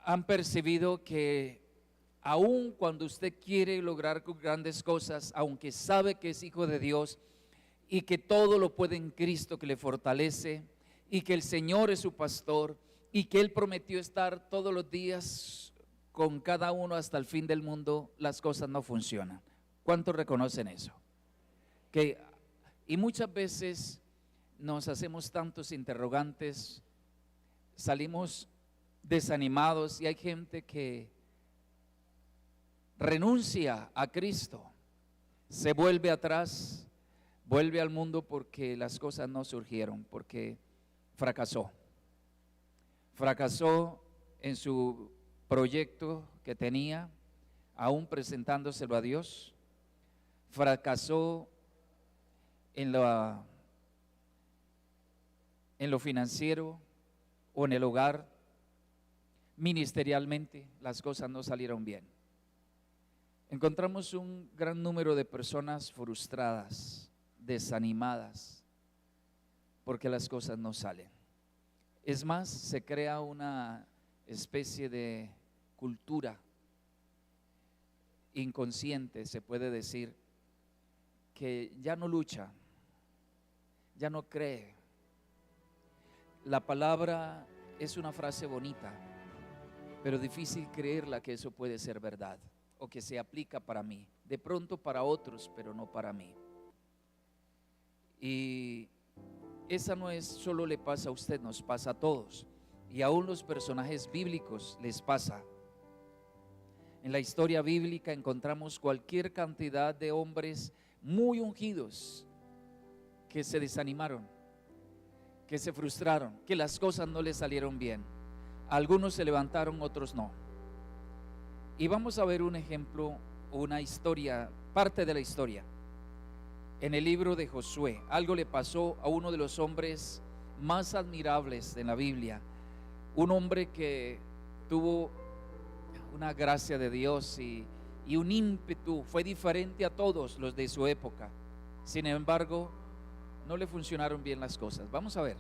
han percibido que aun cuando usted quiere lograr grandes cosas, aunque sabe que es hijo de Dios y que todo lo puede en Cristo que le fortalece y que el Señor es su pastor y que Él prometió estar todos los días con cada uno hasta el fin del mundo, las cosas no funcionan? ¿Cuántos reconocen eso? Y muchas veces nos hacemos tantos interrogantes, salimos desanimados y hay gente que renuncia a Cristo, se vuelve atrás, vuelve al mundo porque las cosas no surgieron, porque fracasó en su proyecto que tenía, aún presentándoselo a Dios, fracasó en lo financiero o en el hogar, ministerialmente las cosas no salieron bien. Encontramos un gran número de personas frustradas, desanimadas, porque las cosas no salen. Es más, se crea una especie de cultura inconsciente, se puede decir, que ya no lucha, ya no cree. La palabra es una frase bonita, pero difícil creerla que eso puede ser verdad o que se aplica para mí, de pronto para otros, pero no para mí. Y esa no es solo le pasa a usted, nos pasa a todos, y aún los personajes bíblicos les pasa. En la historia bíblica encontramos cualquier cantidad de hombres muy ungidos que se desanimaron, que se frustraron, que las cosas no les salieron bien. Algunos se levantaron, otros no. Y vamos a ver un ejemplo, una historia, parte de la historia. En el libro de Josué, algo le pasó a uno de los hombres más admirables de la Biblia, un hombre que tuvo una gracia de Dios y un ímpetu, fue diferente a todos los de su época. Sin embargo, no le funcionaron bien las cosas. Vamos a ver.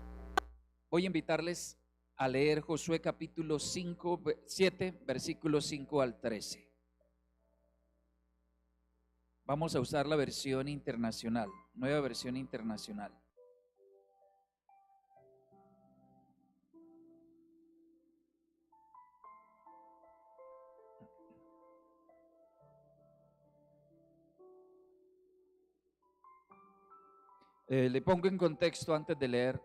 Voy a invitarles a leer Josué capítulo 7, versículos 5 al 13. Vamos a usar la versión internacional, nueva versión internacional. Le pongo en contexto antes de leer.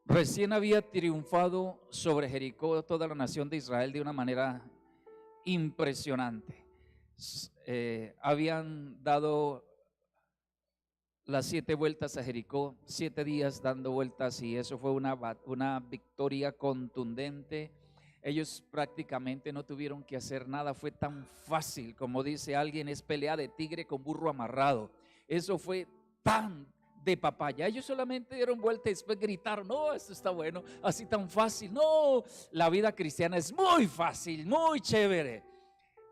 Recién había triunfado sobre Jericó toda la nación de Israel de una manera impresionante. Habían dado las 7 vueltas a Jericó, 7 días dando vueltas, y eso fue una victoria contundente. Ellos prácticamente no tuvieron que hacer nada, fue tan fácil, como dice alguien, es pelea de tigre con burro amarrado. Eso fue tan de papaya. Ellos solamente dieron vuelta y después gritaron: no, esto está bueno, así tan fácil. No, la vida cristiana es muy fácil, muy chévere.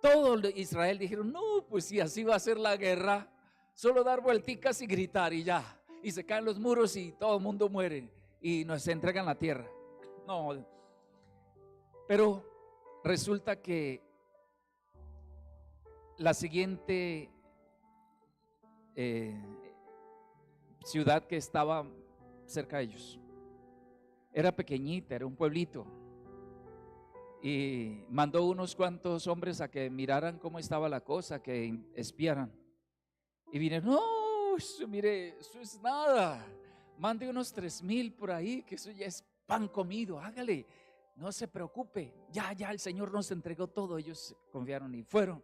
Todo Israel dijeron: no, pues si así va a ser la guerra, solo dar vuelticas y gritar y ya, y se caen los muros y todo el mundo muere y nos entregan la tierra. No, pero resulta que la siguiente ciudad que estaba cerca de ellos era pequeñita, era un pueblito, y mandó unos cuantos hombres a que miraran cómo estaba la cosa, que espiaran. Y vinieron: no, mire, eso es nada, mande unos 3,000 por ahí, que eso ya es pan comido, hágale, no se preocupe, ya el Señor nos entregó todo. Ellos confiaron y fueron.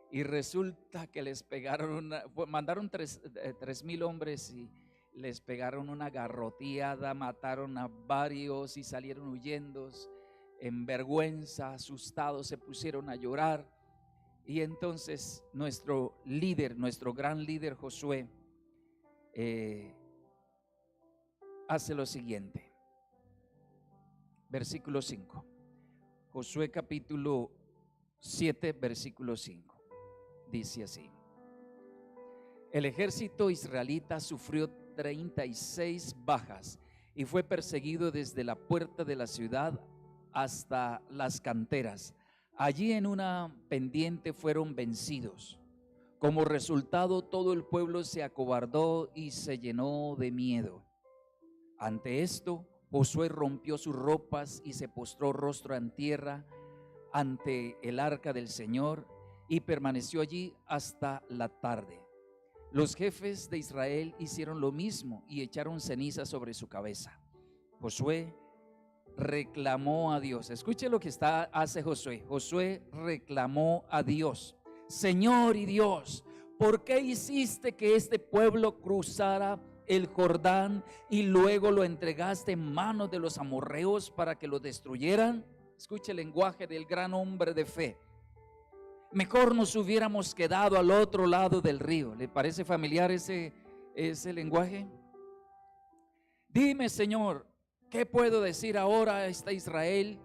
Y resulta que les pegaron mandaron 3,000 hombres y les pegaron una garroteada, mataron a varios y salieron huyendo en vergüenza, asustados, se pusieron a llorar. Y entonces nuestro líder, nuestro gran líder Josué, hace lo siguiente. Versículo 5. Josué capítulo 7, versículo 5. Dice así: el ejército israelita sufrió 36 bajas y fue perseguido desde la puerta de la ciudad hasta las canteras. Allí en una pendiente fueron vencidos. Como resultado, todo el pueblo se acobardó y se llenó de miedo. Ante esto, Josué rompió sus ropas y se postró rostro en tierra ante el arca del Señor y permaneció allí hasta la tarde. Los jefes de Israel hicieron lo mismo y echaron ceniza sobre su cabeza. Josué reclamó a Dios. Escuche lo que hace Josué. Josué reclamó a Dios: Señor y Dios, ¿por qué hiciste que este pueblo cruzara el Jordán y luego lo entregaste en manos de los amorreos para que lo destruyeran? Escuche el lenguaje del gran hombre de fe. Mejor nos hubiéramos quedado al otro lado del río. ¿Le parece familiar ese lenguaje? Dime, Señor, ¿qué puedo decir ahora a esta Israel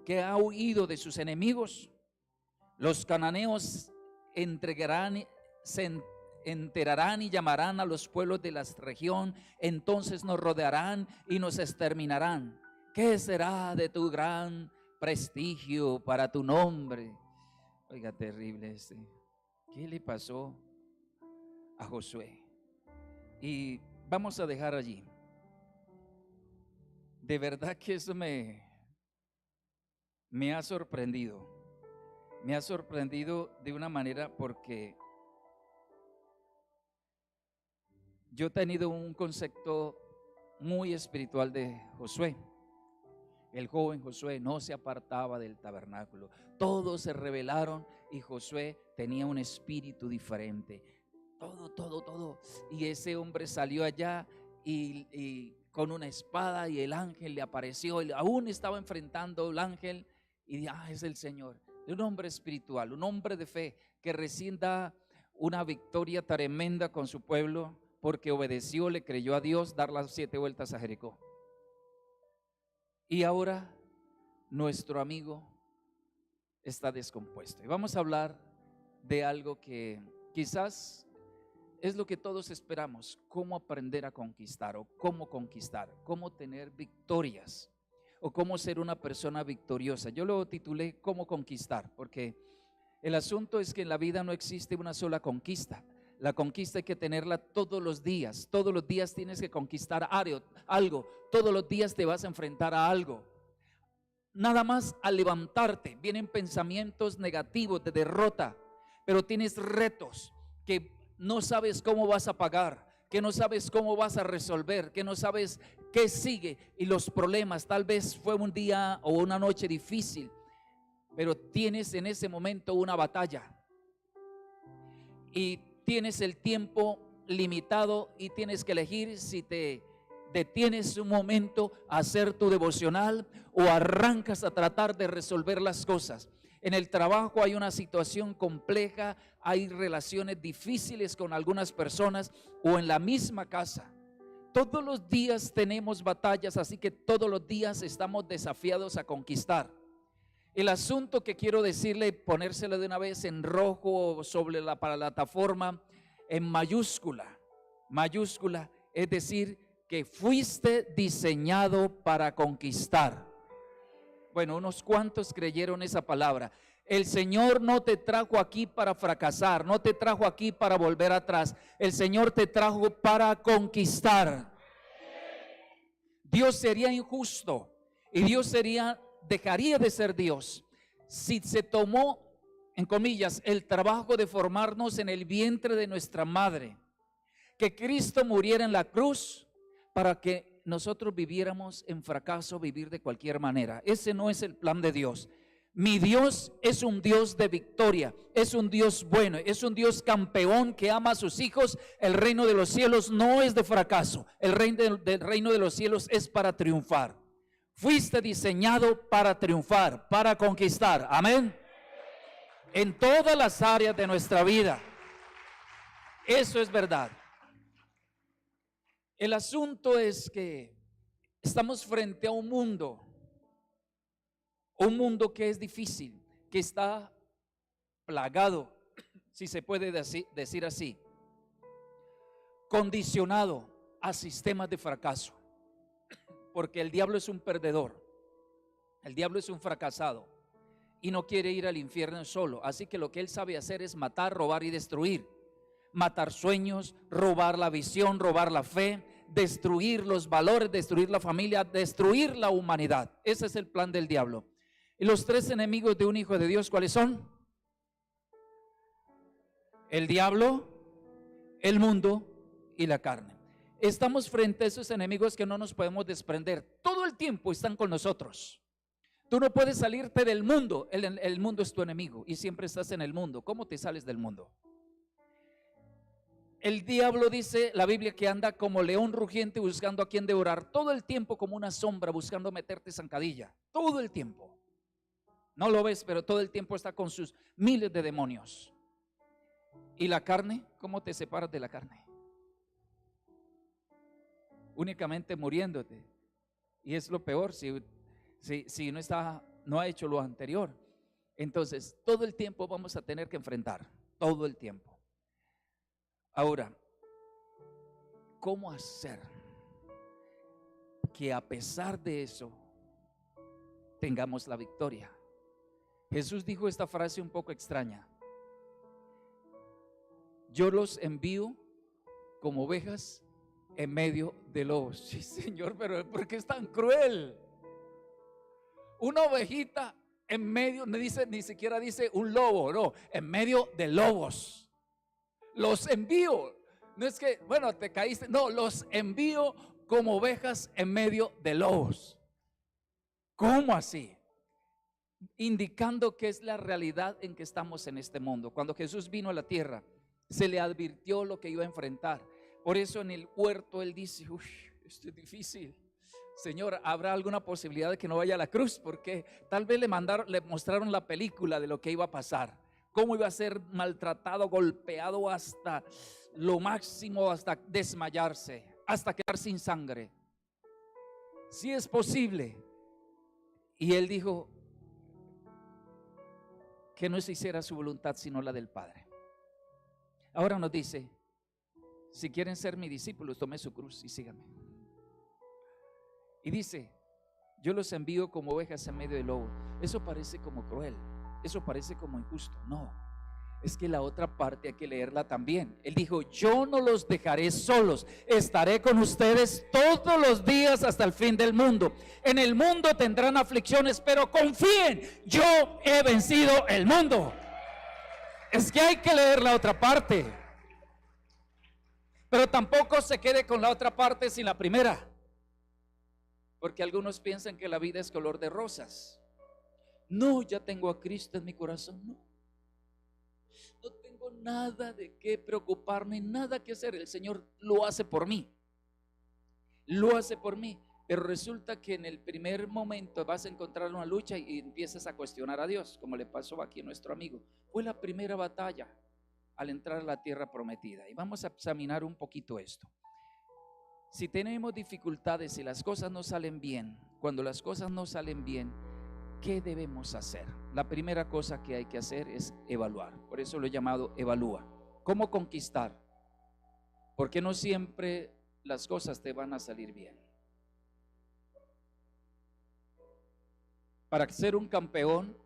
que ha huido de sus enemigos? Los cananeos se enterarán y llamarán a los pueblos de la región, entonces nos rodearán y nos exterminarán. ¿Qué será de tu gran prestigio para tu nombre? Oiga, terrible ¿Qué le pasó a Josué? Y vamos a dejar allí. De verdad que eso me ha sorprendido. Me ha sorprendido de una manera porque yo he tenido un concepto muy espiritual de Josué. El joven Josué no se apartaba del tabernáculo. Todos se rebelaron y Josué tenía un espíritu diferente. Todo. Y ese hombre salió allá y con una espada, y el ángel le apareció. Y aún estaba enfrentando el ángel y dijo: es el Señor. Un hombre espiritual, un hombre de fe que recién da una victoria tremenda con su pueblo porque obedeció, le creyó a Dios, dar las 7 vueltas a Jericó. Y ahora nuestro amigo está descompuesto. Y vamos a hablar de algo que quizás es lo que todos esperamos: cómo aprender a conquistar, o cómo tener victorias, o cómo ser una persona victoriosa. Yo lo titulé cómo conquistar, porque el asunto es que en la vida no existe una sola conquista. La conquista hay que tenerla todos los días. Todos los días tienes que conquistar algo. Todos los días te vas a enfrentar a algo. Nada más al levantarte vienen pensamientos negativos de derrota, pero tienes retos que no sabes cómo vas a pagar, que no sabes cómo vas a resolver, que no sabes qué sigue, y los problemas, tal vez fue un día o una noche difícil, pero tienes en ese momento una batalla y tienes el tiempo limitado y tienes que elegir si te detienes un momento a hacer tu devocional o arrancas a tratar de resolver las cosas. En el trabajo hay una situación compleja, hay relaciones difíciles con algunas personas, o en la misma casa. Todos los días tenemos batallas, así que todos los días estamos desafiados a conquistar. El asunto que quiero decirle, ponérselo de una vez en rojo sobre la plataforma, en mayúscula, es decir, que fuiste diseñado para conquistar. Bueno, unos cuantos creyeron esa palabra. El Señor no te trajo aquí para fracasar, no te trajo aquí para volver atrás. El Señor te trajo para conquistar. Dios sería injusto y Dios dejaría de ser Dios si se tomó, en comillas, el trabajo de formarnos en el vientre de nuestra madre, que Cristo muriera en la cruz para que nosotros viviéramos en fracaso, vivir de cualquier manera. Ese no es el plan de Dios. Mi Dios es un Dios de victoria, es un Dios bueno, es un Dios campeón que ama a sus hijos. El reino de los cielos no es de fracaso, el reino de los cielos es para triunfar. Fuiste diseñado para triunfar, para conquistar, amén, en todas las áreas de nuestra vida. Eso es verdad. El asunto es que estamos frente a un mundo que es difícil, que está plagado, si se puede decir así, condicionado a sistemas de fracaso, porque el diablo es un perdedor. El diablo es un fracasado y no quiere ir al infierno solo. Así que lo que él sabe hacer es matar, robar y destruir. Matar sueños, robar la visión, robar la fe, destruir los valores, destruir la familia, destruir la humanidad. Ese es el plan del diablo. Y los tres enemigos de un hijo de Dios, ¿cuáles son? El diablo, el mundo y la carne. Estamos frente a esos enemigos que no nos podemos desprender. Todo el tiempo están con nosotros. Tú no puedes salirte del mundo. El mundo es tu enemigo y siempre estás en el mundo. ¿Cómo te sales del mundo? El diablo, dice la Biblia, que anda como león rugiente buscando a quien devorar. Todo el tiempo como una sombra buscando meterte zancadilla. Todo el tiempo. No lo ves, pero todo el tiempo está con sus miles de demonios. ¿Y la carne? ¿Cómo te separas de la carne? Únicamente muriéndote. Y es lo peor si no ha hecho lo anterior. Entonces, todo el tiempo vamos a tener que enfrentar. Todo el tiempo. Ahora, ¿cómo hacer que a pesar de eso tengamos la victoria? Jesús dijo esta frase un poco extraña: yo los envío como ovejas en medio de lobos. Sí, Señor, pero ¿por qué es tan cruel? Una ovejita en medio, no dice, ni siquiera dice un lobo, no, en medio de lobos. Los envío, no es que, bueno, te caíste, no, los envío como ovejas en medio de lobos. ¿Cómo así? Indicando que es la realidad en que estamos en este mundo. Cuando Jesús vino a la tierra, se le advirtió lo que iba a enfrentar. Por eso en el huerto él dice: uy, esto es difícil. Señor, ¿habrá alguna posibilidad de que no vaya a la cruz? Porque tal vez le mostraron la película de lo que iba a pasar. Cómo iba a ser maltratado, golpeado hasta lo máximo, hasta desmayarse, hasta quedar sin sangre. Si es posible. Y él dijo que no se hiciera su voluntad sino la del Padre. Ahora nos dice: si quieren ser mis discípulos, tomen su cruz y síganme. Y dice: yo los envío como ovejas en medio de lobos. Eso parece como cruel, eso parece como injusto. No, es que la otra parte hay que leerla también. Él dijo: yo no los dejaré solos, estaré con ustedes todos los días hasta el fin del mundo. En el mundo tendrán aflicciones, pero confíen, yo he vencido el mundo. Es que hay que leer la otra parte. Pero tampoco se quede con la otra parte sin la primera, porque algunos piensan que la vida es color de rosas. No, ya tengo a Cristo en mi corazón. No tengo nada de qué preocuparme, nada que hacer. El Señor lo hace por mí. Lo hace por mí. Pero resulta que en el primer momento vas a encontrar una lucha y empiezas a cuestionar a Dios, como le pasó aquí a nuestro amigo. Fue la primera batalla al entrar a la tierra prometida. Y vamos a examinar un poquito esto. Si tenemos dificultades, si las cosas no salen bien, cuando las cosas no salen bien, ¿qué debemos hacer? La primera cosa que hay que hacer es evaluar. Por eso lo he llamado evalúa. ¿Cómo conquistar? Porque no siempre las cosas te van a salir bien. Para ser un campeón,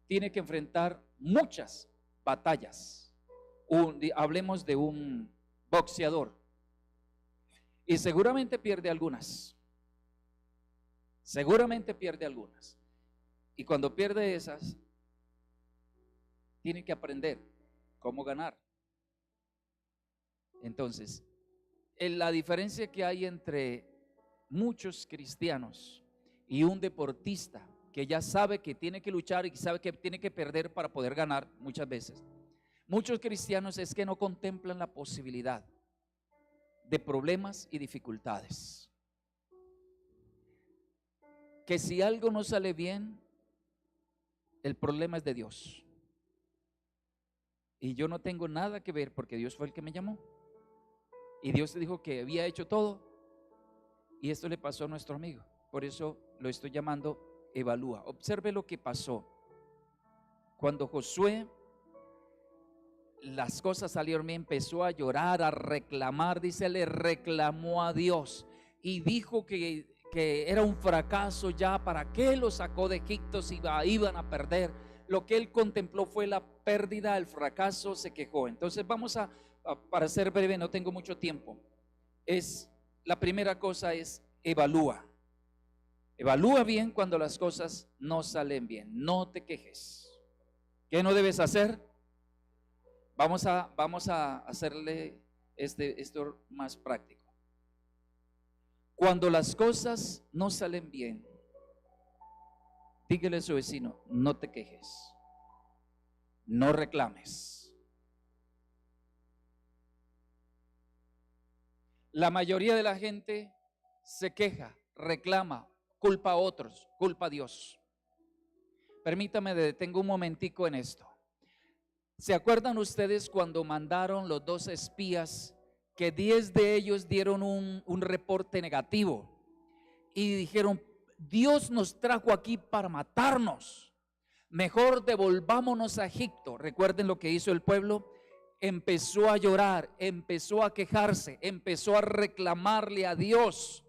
tiene que enfrentar muchas batallas. Hablemos de un boxeador y seguramente pierde algunas. Seguramente pierde algunas. Y cuando pierde esas, tiene que aprender cómo ganar. Entonces, la diferencia que hay entre muchos cristianos y un deportista que ya sabe que tiene que luchar y sabe que tiene que perder para poder ganar muchas veces. Muchos cristianos es que no contemplan la posibilidad de problemas y dificultades. Que si algo no sale bien, el problema es de Dios. Y yo no tengo nada que ver porque Dios fue el que me llamó. Y Dios dijo que había hecho todo. Y esto le pasó a nuestro amigo. Por eso lo estoy llamando evalúa. Observe lo que pasó. Cuando Josué, las cosas salieron bien, empezó a llorar, a reclamar, dice, le reclamó a Dios y dijo que que era un fracaso ya. ¿Para qué lo sacó de Egipto si iban a perder? Lo que él contempló fue la pérdida, el fracaso, se quejó. Entonces vamos para ser breve, no tengo mucho tiempo. La primera cosa es evalúa. Evalúa bien cuando las cosas no salen bien. No te quejes. ¿Qué no debes hacer? Vamos a hacerle esto más práctico. Cuando las cosas no salen bien, dígale a su vecino, no te quejes, no reclames. La mayoría de la gente se queja, reclama, culpa a otros, culpa a Dios. Permítame, detengo un momentico en esto. ¿Se acuerdan ustedes cuando mandaron los 2 espías, que 10 de ellos dieron un reporte negativo y dijeron, Dios nos trajo aquí para matarnos, mejor devolvámonos a Egipto? Recuerden lo que hizo el pueblo. Empezó a llorar, empezó a quejarse, empezó a reclamarle a Dios.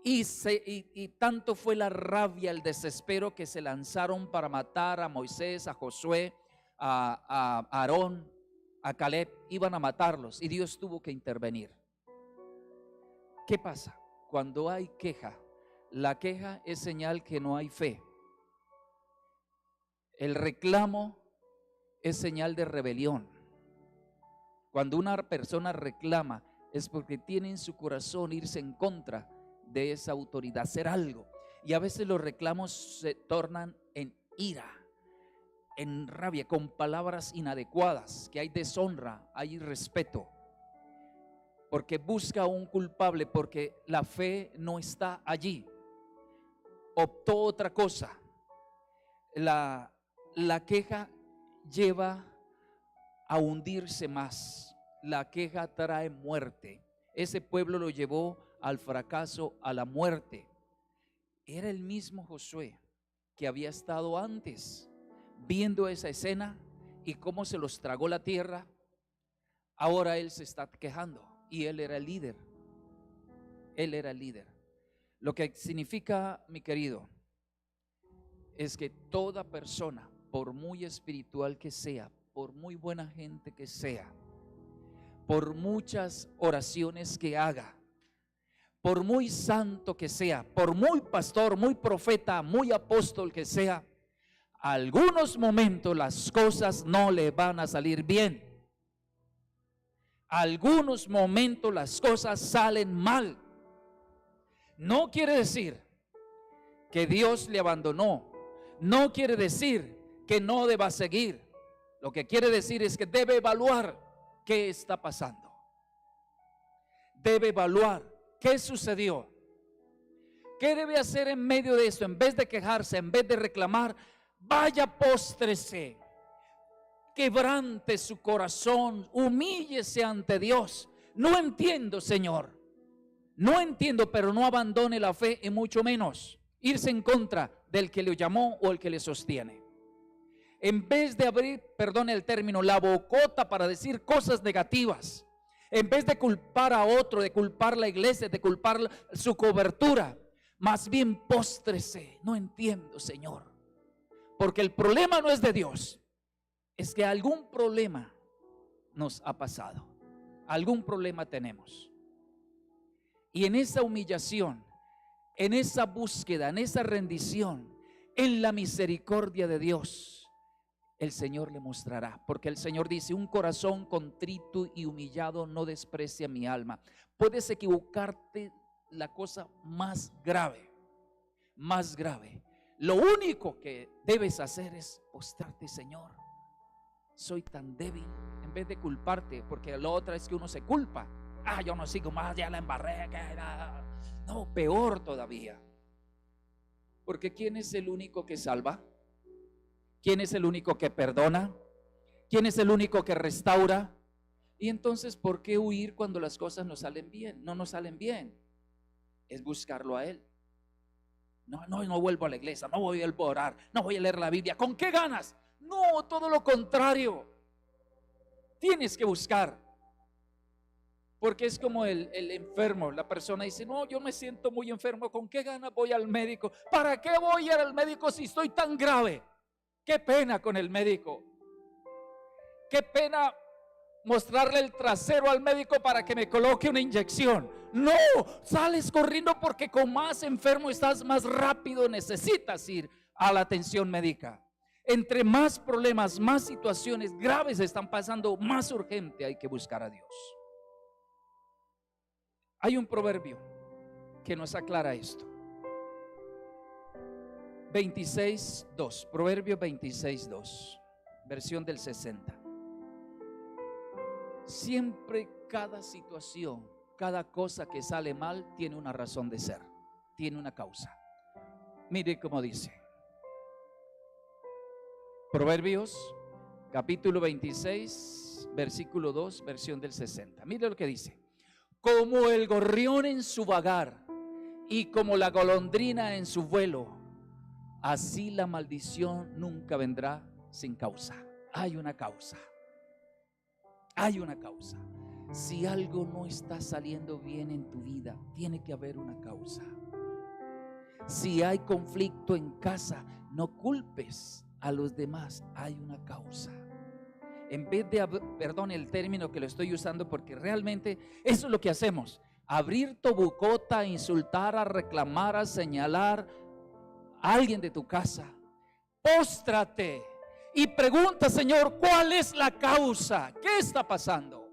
Y tanto fue la rabia, el desespero, que se lanzaron para matar a Moisés, a Josué, a Aarón, a Caleb. Iban a matarlos y Dios tuvo que intervenir. ¿Qué pasa? Cuando hay queja, la queja es señal que no hay fe. El reclamo es señal de rebelión. Cuando una persona reclama es porque tiene en su corazón irse en contra de esa autoridad, hacer algo. Y a veces los reclamos se tornan en ira, en rabia, con palabras inadecuadas, que hay deshonra, hay irrespeto, porque busca un culpable, porque la fe no está allí, optó otra cosa. La queja lleva a hundirse más. La queja trae muerte. Ese pueblo lo llevó al fracaso, a la muerte. Era el mismo Josué que había estado antes viendo esa escena y cómo se los tragó la tierra. Ahora él se está quejando y él era el líder. Él era el líder. Lo que significa, mi querido, es que toda persona, por muy espiritual que sea, por muy buena gente que sea, por muchas oraciones que haga, por muy santo que sea, por muy pastor, muy profeta, muy apóstol que sea, algunos momentos las cosas no le van a salir bien. Algunos momentos las cosas salen mal. No quiere decir que Dios le abandonó. No quiere decir que no deba seguir. Lo que quiere decir es que debe evaluar qué está pasando. Debe evaluar qué sucedió. ¿Qué debe hacer en medio de esto? En vez de quejarse, en vez de reclamar, vaya, póstrese, quebrante su corazón, humíllese ante Dios. No entiendo, Señor, no entiendo, pero no abandone la fe, y mucho menos irse en contra del que le llamó o el que le sostiene. En vez de abrir, perdone el término, la bocota para decir cosas negativas, en vez de culpar a otro, de culpar la iglesia, de culpar su cobertura, más bien póstrese. No entiendo, Señor, porque el problema no es de Dios, es que algún problema nos ha pasado, algún problema tenemos. Y en esa humillación, en esa búsqueda, en esa rendición, en la misericordia de Dios, el Señor le mostrará, porque el Señor dice: un corazón contrito y humillado no desprecia mi alma. Puedes equivocarte la cosa más grave, más grave. Lo único que debes hacer es postrarte: Señor, soy tan débil. En vez de culparte, porque la otra es que uno se culpa. Yo no sigo más, ya la embarré. No, peor todavía. Porque ¿quién es el único que salva? ¿Quién es el único que perdona? ¿Quién es el único que restaura? Y entonces, ¿por qué huir cuando las cosas no salen bien? No nos salen bien. Es buscarlo a Él. No vuelvo a la iglesia, no voy a orar, no voy a leer la Biblia. ¿Con qué ganas? No, todo lo contrario. Tienes que buscar. Porque es como el enfermo. La persona dice, no, yo me siento muy enfermo, ¿con qué ganas voy al médico? ¿Para qué voy a ir al médico si estoy tan grave? Qué pena con el médico. Qué pena mostrarle el trasero al médico para que me coloque una inyección. No, sales corriendo porque con más enfermo estás, más rápido necesitas ir a la atención médica. Entre más problemas, más situaciones graves están pasando, más urgente hay que buscar a Dios. Hay un proverbio que nos aclara esto. 26:2, Proverbio 26:2, versión del 60. Siempre cada situación, cada cosa que sale mal tiene una razón de ser, tiene una causa. Mire cómo dice. Proverbios capítulo 26, versículo 2, versión del 60. Mire lo que dice. Como el gorrión en su vagar y como la golondrina en su vuelo, así la maldición nunca vendrá sin causa. Hay una causa. Hay una causa. Si algo no está saliendo bien en tu vida, tiene que haber una causa. Si hay conflicto en casa, no culpes a los demás. Hay una causa. En vez de, perdón el término que lo estoy usando porque realmente eso es lo que hacemos. Abrir tu bocota, insultar, a reclamar, a señalar a alguien de tu casa. Póstrate y pregunta, Señor, ¿cuál es la causa? ¿Qué está pasando?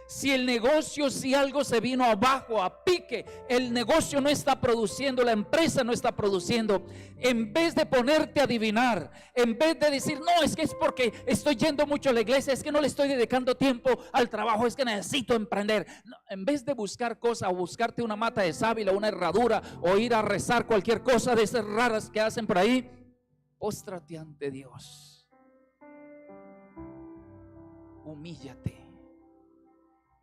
Si el negocio, si algo se vino abajo a pique, el negocio no está produciendo, la empresa no está produciendo, en vez de ponerte a adivinar, en vez de decir, no, es que es porque estoy yendo mucho a la iglesia, es que no le estoy dedicando tiempo al trabajo, es que necesito emprender. No, en vez de buscar cosas o buscarte una mata de sábila, una herradura o ir a rezar cualquier cosa de esas raras que hacen por ahí, póstrate ante Dios, humíllate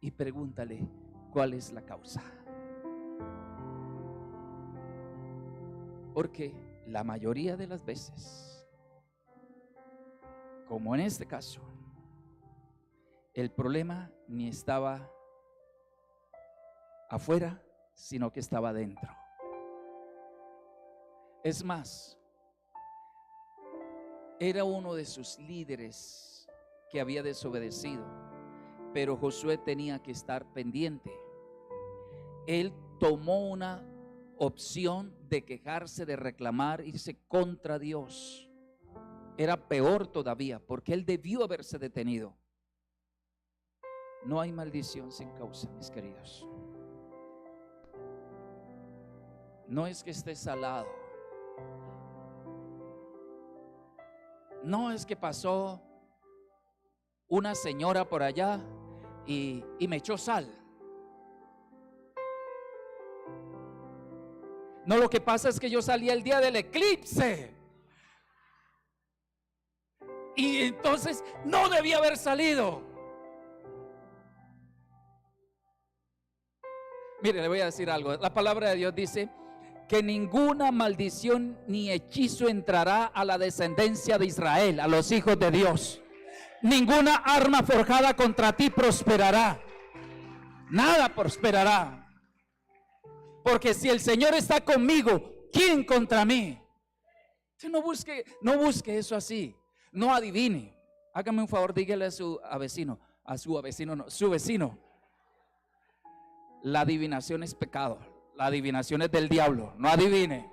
y pregúntale cuál es la causa. Porque la mayoría de las veces, como en este caso, el problema ni estaba afuera, sino que estaba dentro. Es más, era uno de sus líderes que había desobedecido, pero Josué tenía que estar pendiente. Él tomó una opción de quejarse, de reclamar, irse contra Dios. Era peor todavía, porque él debió haberse detenido. No hay maldición sin causa, mis queridos. No es que estés salado. No es que pasó una señora por allá y me echó sal. No, lo que pasa es que yo salí el día del eclipse y entonces no debía haber salido. Mire, le voy a decir algo. La palabra de Dios dice que ninguna maldición ni hechizo entrará a la descendencia de Israel, a los hijos de Dios. Ninguna arma forjada contra ti prosperará. Nada prosperará. Porque si el Señor está conmigo, ¿quién contra mí? No busque eso así. No adivine. Hágame un favor, dígale a su vecino. La adivinación es pecado. La adivinación es del diablo. No adivine.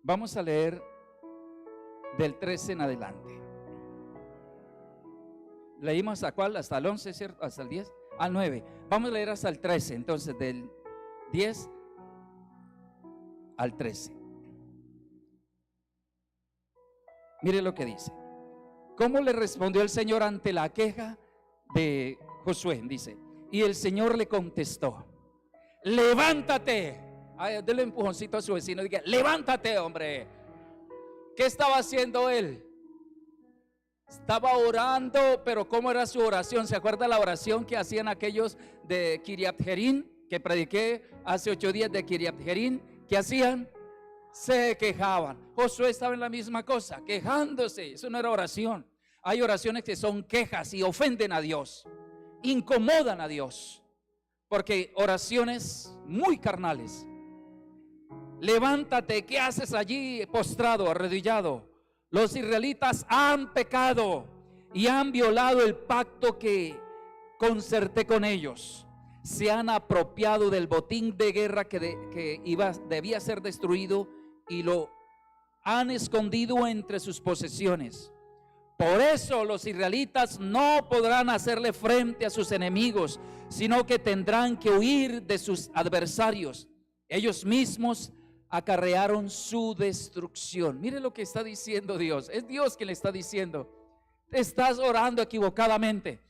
Vamos a leer del 13 en adelante. Leímos hasta cuál, hasta el 11, ¿cierto? Hasta el 10, al 9. Vamos a leer hasta el 13, entonces del 10 al 13. Mire lo que dice. ¿Cómo le respondió el Señor ante la queja de Josué? Dice, y el Señor le contestó, levántate. Dele un empujoncito a su vecino y diga, levántate, hombre. ¿Qué estaba haciendo él? Estaba orando, pero ¿cómo era su oración? ¿Se acuerda la oración que hacían aquellos de Kiriat Jearim, que prediqué hace 8 días de Kiriat Jearim? ¿Qué hacían? Se quejaban. Josué estaba en la misma cosa, quejándose. Eso no era oración. Hay oraciones que son quejas y ofenden a Dios, incomodan a Dios, porque oraciones muy carnales. Levántate, ¿qué haces allí postrado, arrodillado? Los israelitas han pecado y han violado el pacto que concerté con ellos. Se han apropiado del botín de guerra que debía ser destruido y lo han escondido entre sus posesiones. Por eso los israelitas no podrán hacerle frente a sus enemigos, sino que tendrán que huir de sus adversarios. Ellos mismos acarrearon su destrucción. Mire lo que está diciendo Dios. Es Dios quien le está diciendo: estás orando equivocadamente,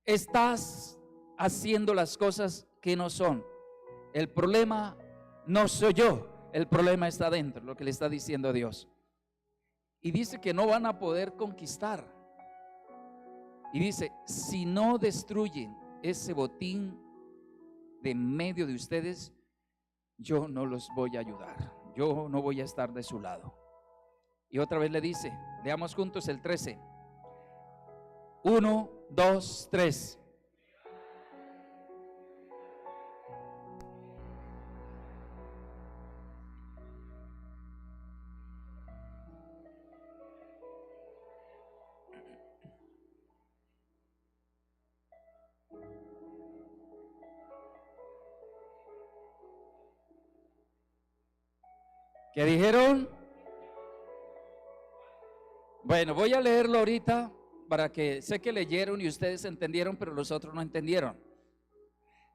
estás haciendo las cosas que no son. El problema no soy yo, el problema está dentro, lo que le está diciendo Dios. Y dice que no van a poder conquistar. Y dice: si no destruyen ese botín de medio de ustedes, yo no los voy a ayudar, yo no voy a estar de su lado. Y otra vez le dice, leamos juntos el 13. 1, 2, 3. ¿Qué dijeron? Bueno, voy a leerlo ahorita para que sé que leyeron y ustedes entendieron, pero los otros no entendieron.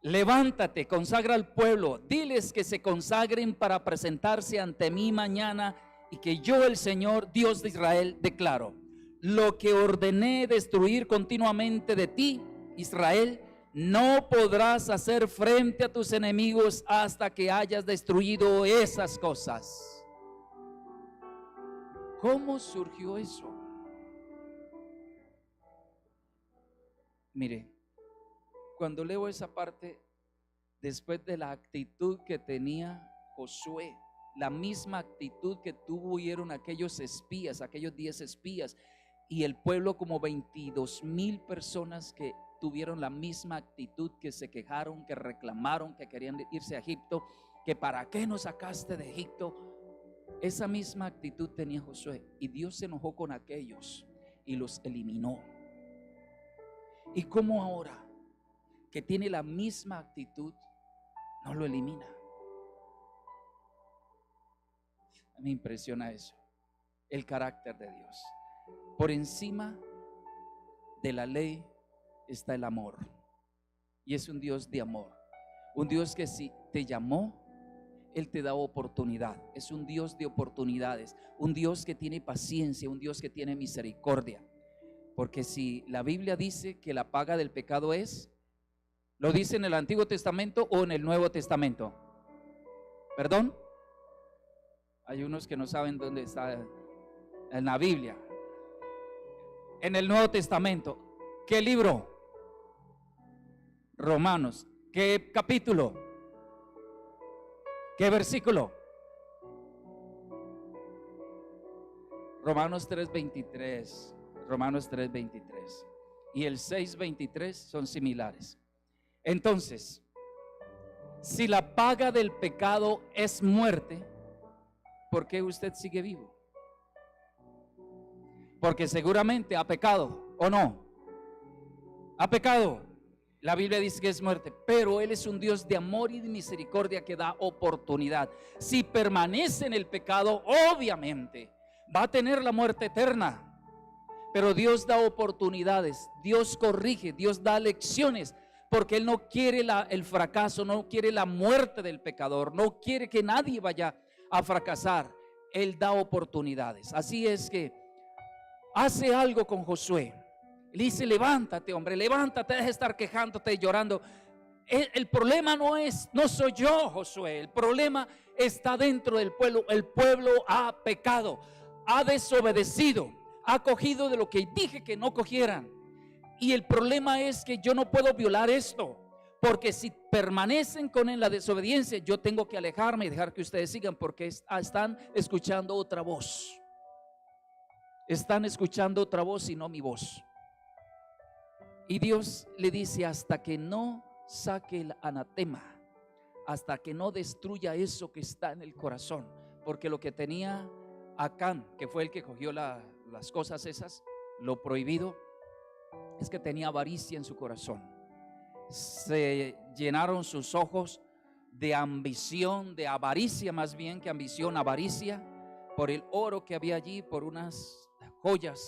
Levántate, consagra al pueblo, diles que se consagren para presentarse ante mí mañana, y que yo, el Señor, Dios de Israel, declaro: lo que ordené destruir continuamente de ti, Israel, no podrás hacer frente a tus enemigos hasta que hayas destruido esas cosas. ¿Cómo surgió eso? Mire, cuando leo esa parte, después de la actitud que tenía Josué, la misma actitud que tuvieron aquellos espías, aquellos 10 espías, y el pueblo, como 22,000 personas que tuvieron la misma actitud, que se quejaron, que reclamaron, que querían irse a Egipto, que para qué nos sacaste de Egipto. Esa misma actitud tenía Josué, y Dios se enojó con aquellos y los eliminó. ¿Y cómo ahora, que tiene la misma actitud, no lo elimina? Me impresiona eso, el carácter de Dios. Por encima de la ley está el amor, y es un Dios de amor, un Dios que si te llamó, Él te da oportunidad. Es un Dios de oportunidades, un Dios que tiene paciencia, un Dios que tiene misericordia. Porque si la Biblia dice que la paga del pecado es, ¿lo dice en el Antiguo Testamento o en el Nuevo Testamento? ¿Perdón? Hay unos que no saben dónde está en la Biblia. En el Nuevo Testamento. ¿Qué libro? Romanos. ¿Qué capítulo? ¿Qué versículo? Romanos 3:23. Romanos 3:23 y el 6:23 son similares. Entonces, si la paga del pecado es muerte, ¿por qué usted sigue vivo? Porque seguramente ha pecado, ¿o no? Ha pecado. La Biblia dice que es muerte, pero Él es un Dios de amor y de misericordia que da oportunidad. Si permanece en el pecado, obviamente va a tener la muerte eterna. Pero Dios da oportunidades, Dios corrige, Dios da lecciones, porque Él no quiere el fracaso, no quiere la muerte del pecador, no quiere que nadie vaya a fracasar. Él da oportunidades. Así es que hace algo con Josué. Le dice: levántate, hombre, levántate, deja de estar quejándote y llorando. El problema no soy yo, Josué. El problema está dentro del pueblo. El pueblo ha pecado, ha desobedecido, ha cogido de lo que dije que no cogieran. Y el problema es que yo no puedo violar esto, porque si permanecen con la desobediencia, yo tengo que alejarme y dejar que ustedes sigan, porque están escuchando otra voz. Están escuchando otra voz y no mi voz. Y Dios le dice: hasta que no saque el anatema, hasta que no destruya eso que está en el corazón. Porque lo que tenía Acán, que fue el que cogió las cosas esas, lo prohibido, es que tenía avaricia en su corazón. Se llenaron sus ojos de ambición, de avaricia, más bien que ambición, avaricia, por el oro que había allí, por unas joyas,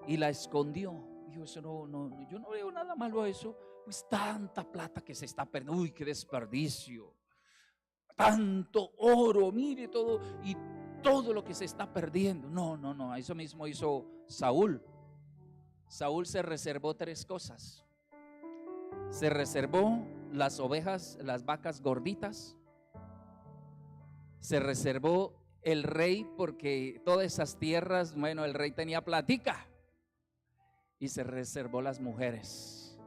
y la escondió. Dijo: eso no, yo no veo nada malo a eso, pues tanta plata que se está perdiendo. Uy, qué desperdicio, tanto oro, mire todo, y todo lo que se está perdiendo. No, eso mismo hizo Saúl. Saúl se reservó 3 cosas. Se reservó las ovejas, las vacas gorditas. Se reservó el rey, porque todas esas tierras, bueno, el rey tenía platica. Y se reservó las mujeres.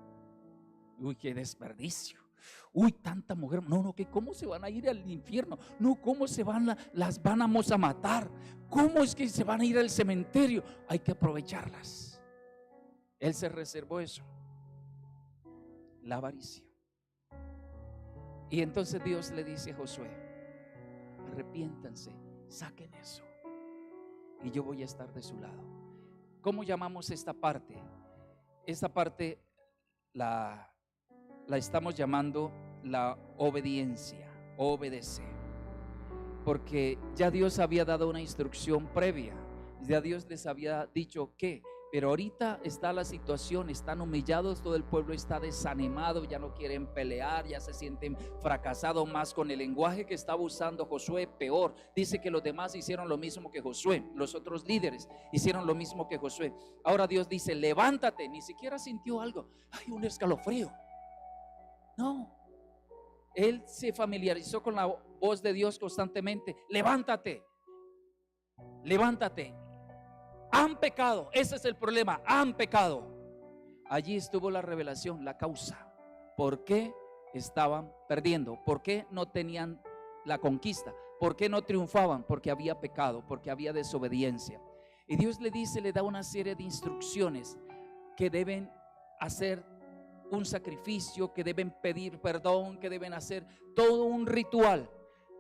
Uy, qué desperdicio. Uy, tanta mujer. No, que cómo se van a ir al infierno. No, cómo se las vamos a matar. Cómo es que se van a ir al cementerio. Hay que aprovecharlas. Él se reservó eso, la avaricia. Y entonces Dios le dice a Josué: arrepiéntanse, saquen eso, y yo voy a estar de su lado. ¿Cómo llamamos esta parte? Esta parte la estamos llamando la obediencia, obedecer. Porque ya Dios había dado una instrucción previa. Ya Dios les había dicho que, pero ahorita está la situación, están humillados, todo el pueblo está desanimado, ya no quieren pelear, ya se sienten fracasados, más con el lenguaje que estaba usando Josué, peor. Dice que los demás hicieron lo mismo que Josué, los otros líderes hicieron lo mismo que Josué. Ahora Dios dice: levántate. Ni siquiera sintió algo, ay, un escalofrío. No, él se familiarizó con la voz de Dios constantemente: levántate, levántate. Han pecado, ese es el problema, han pecado. Allí estuvo la revelación, la causa. ¿Por qué estaban perdiendo? ¿Por qué no tenían la conquista? ¿Por qué no triunfaban? Porque había pecado, porque había desobediencia. Y Dios le dice, le da una serie de instrucciones: que deben hacer un sacrificio, que deben pedir perdón, que deben hacer todo un ritual.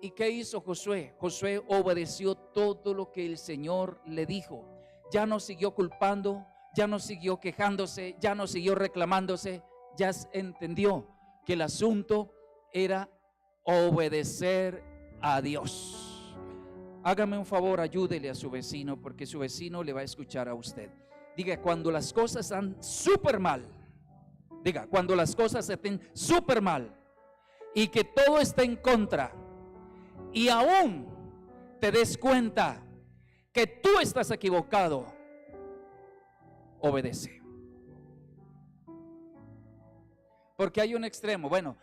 ¿Y qué hizo Josué? Josué obedeció todo lo que el Señor le dijo. Ya no siguió culpando, ya no siguió quejándose, ya no siguió reclamándose. Ya entendió que el asunto era obedecer a Dios. Hágame un favor, ayúdele a su vecino, porque su vecino le va a escuchar a usted. Diga: cuando las cosas están súper mal. Diga: cuando las cosas estén súper mal y que todo está en contra, y aún te des cuenta que tú estás equivocado, obedece. Porque hay un extremo. Bueno,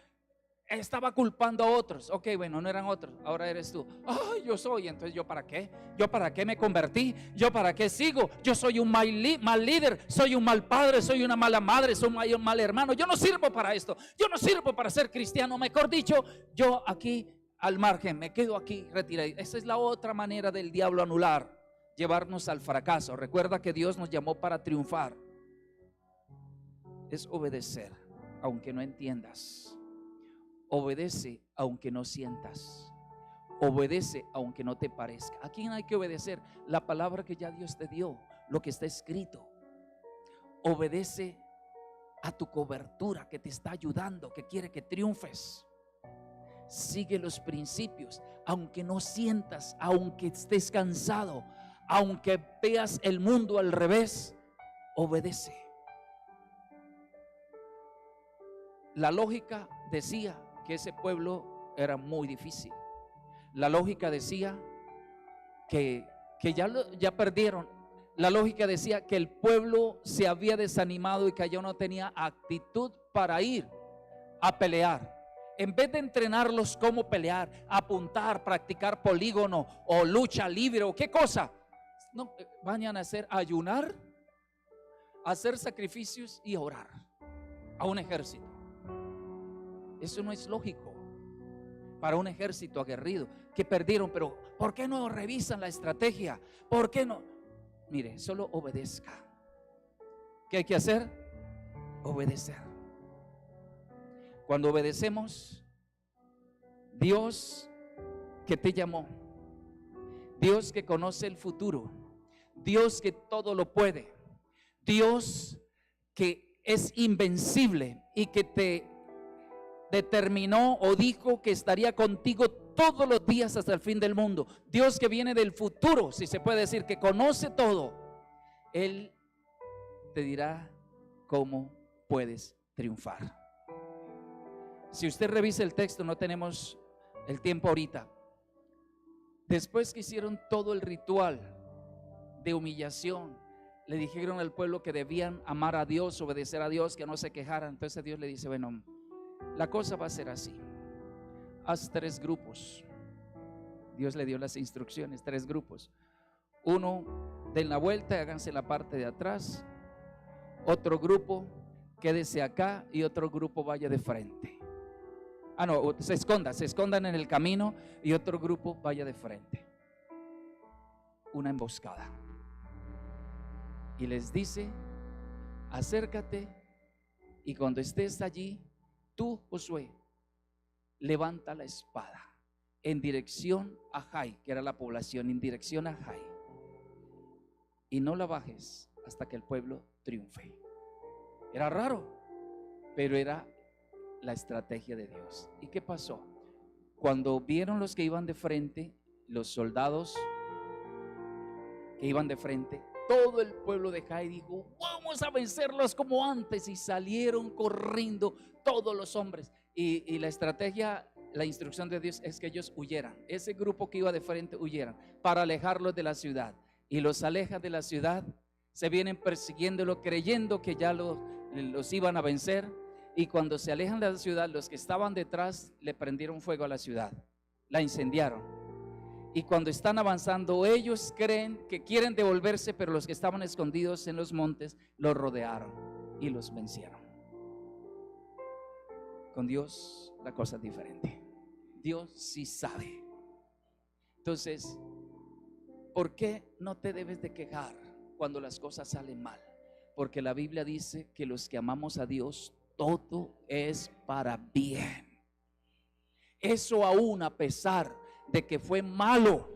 estaba culpando a otros. Ok, bueno, no eran otros, ahora eres tú. Ay, yo soy. Entonces, ¿yo para qué? ¿Yo para qué me convertí? ¿Yo para qué sigo? Yo soy un mal líder, soy un mal padre, soy una mala madre, soy un mal hermano. Yo no sirvo para esto, yo no sirvo para ser cristiano. Mejor dicho, yo aquí al margen, me quedo aquí retirado. Esa es la otra manera del diablo anular, llevarnos al fracaso. Recuerda que Dios nos llamó para triunfar. Es obedecer aunque no entiendas. Obedece aunque no sientas. Obedece aunque no te parezca. ¿A quién hay que obedecer? La palabra que ya Dios te dio, lo que está escrito. Obedece a tu cobertura que te está ayudando, que quiere que triunfes. Sigue los principios, aunque no sientas, aunque estés cansado, aunque veas el mundo al revés, obedece. La lógica decía que ese pueblo era muy difícil. La lógica decía que ya perdieron. La lógica decía que el pueblo se había desanimado y que ya no tenía actitud para ir a pelear. En vez de entrenarlos cómo pelear, apuntar, practicar polígono o lucha libre o qué cosa, no, vayan a ayunar, hacer sacrificios y orar a un ejército. Eso no es lógico para un ejército aguerrido que perdieron. Pero ¿por qué no revisan la estrategia? ¿Por qué no? Mire, solo obedezca. ¿Qué hay que hacer? Obedecer. Cuando obedecemos, Dios que te llamó, Dios que conoce el futuro, Dios que todo lo puede, Dios que es invencible y que te determinó o dijo que estaría contigo todos los días hasta el fin del mundo, Dios que viene del futuro, si se puede decir, que conoce todo, Él te dirá cómo puedes triunfar. Si usted revisa el texto, no tenemos el tiempo ahorita. Después que hicieron todo el ritual de humillación, le dijeron al pueblo que debían amar a Dios, obedecer a Dios, que no se quejaran. Entonces Dios le dice: bueno, la cosa va a ser así. Haz 3 grupos. Dios le dio las instrucciones: 3 grupos. Uno, den la vuelta y háganse la parte de atrás. Otro grupo, quédese acá. Y otro grupo vaya de frente. No, se escondan en el camino. Y otro grupo vaya de frente. Una emboscada. Y les dice: acércate, y cuando estés allí, tú, Josué, levanta la espada en dirección a Jai, que era la población, en dirección a Jai, y no la bajes hasta que el pueblo triunfe. Era raro, pero era la estrategia de Dios. ¿Y qué pasó? Cuando vieron los que iban de frente, los soldados que iban de frente, todo el pueblo de Jai dijo: vamos a vencerlos como antes, y salieron corriendo todos los hombres. Y la estrategia, la instrucción de Dios es que ellos huyeran, ese grupo que iba de frente huyeran para alejarlos de la ciudad. Y los alejan de la ciudad, se vienen persiguiéndolo creyendo que ya los iban a vencer. Y cuando se alejan de la ciudad, los que estaban detrás le prendieron fuego a la ciudad, la incendiaron. Y cuando están avanzando, ellos creen que quieren devolverse, pero los que estaban escondidos en los montes los rodearon y los vencieron. Con Dios la cosa es diferente. Dios sí sabe. Entonces, ¿por qué no te debes de quejar cuando las cosas salen mal? Porque la Biblia dice que los que amamos a Dios, todo es para bien. Eso aún a pesar de que fue malo,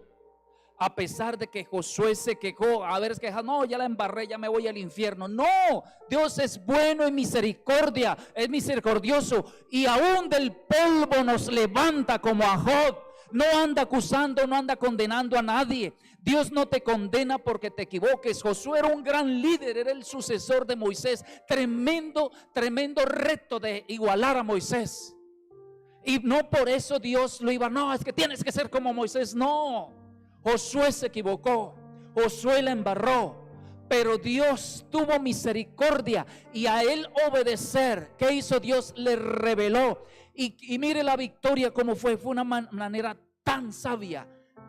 a pesar de que Josué se quejó, a ver, no, ya la embarré, ya me voy al infierno. No, Dios es bueno y misericordia, es misericordioso, y aún del polvo nos levanta como a Job. No anda acusando, no anda condenando a nadie. Dios no te condena porque te equivoques. Josué era un gran líder, era el sucesor de Moisés. Tremendo reto de igualar a Moisés. Y no por eso Dios lo iba, no, es que tienes que ser como Moisés. No, Josué se equivocó, Josué la embarró, pero Dios tuvo misericordia y a él obedecer, ¿qué hizo Dios? Le reveló. Y mire la victoria como fue una manera tan sabia,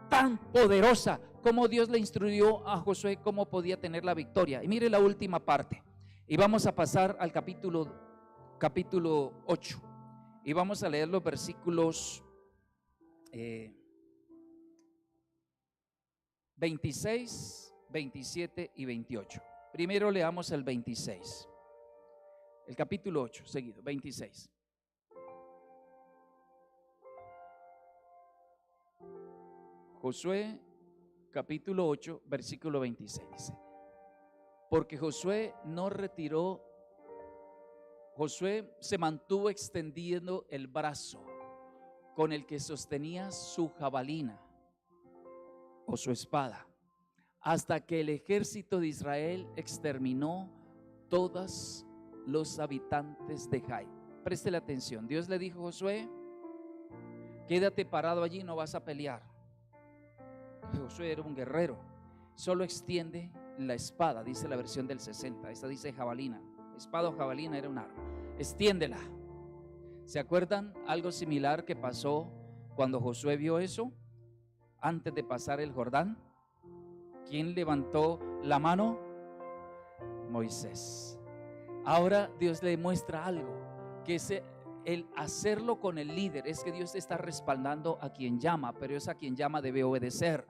tan poderosa, como Dios le instruyó a Josué cómo podía tener la victoria. Y mire la última parte, y vamos a pasar al capítulo 8. Y vamos a leer los versículos 26, 27 y 28. Primero leamos el 26. El capítulo 8, seguido, 26. Josué, capítulo 8, versículo 26 dice: porque Josué se mantuvo extendiendo el brazo con el que sostenía su jabalina o su espada, hasta que el ejército de Israel exterminó todos los habitantes de Jai. Préstele atención. Dios le dijo a Josué: quédate parado allí, no vas a pelear. Josué era un guerrero. Solo extiende la espada, dice la versión del 60. Esta dice jabalina. Espada o jabalina era un arma. Extiéndela. ¿Se acuerdan algo similar que pasó cuando Josué vio eso? Antes de pasar el Jordán, ¿quién levantó la mano? Moisés. Ahora Dios le muestra algo, que el hacerlo con el líder es que Dios te está respaldando a quien llama, pero es a quien llama debe obedecer.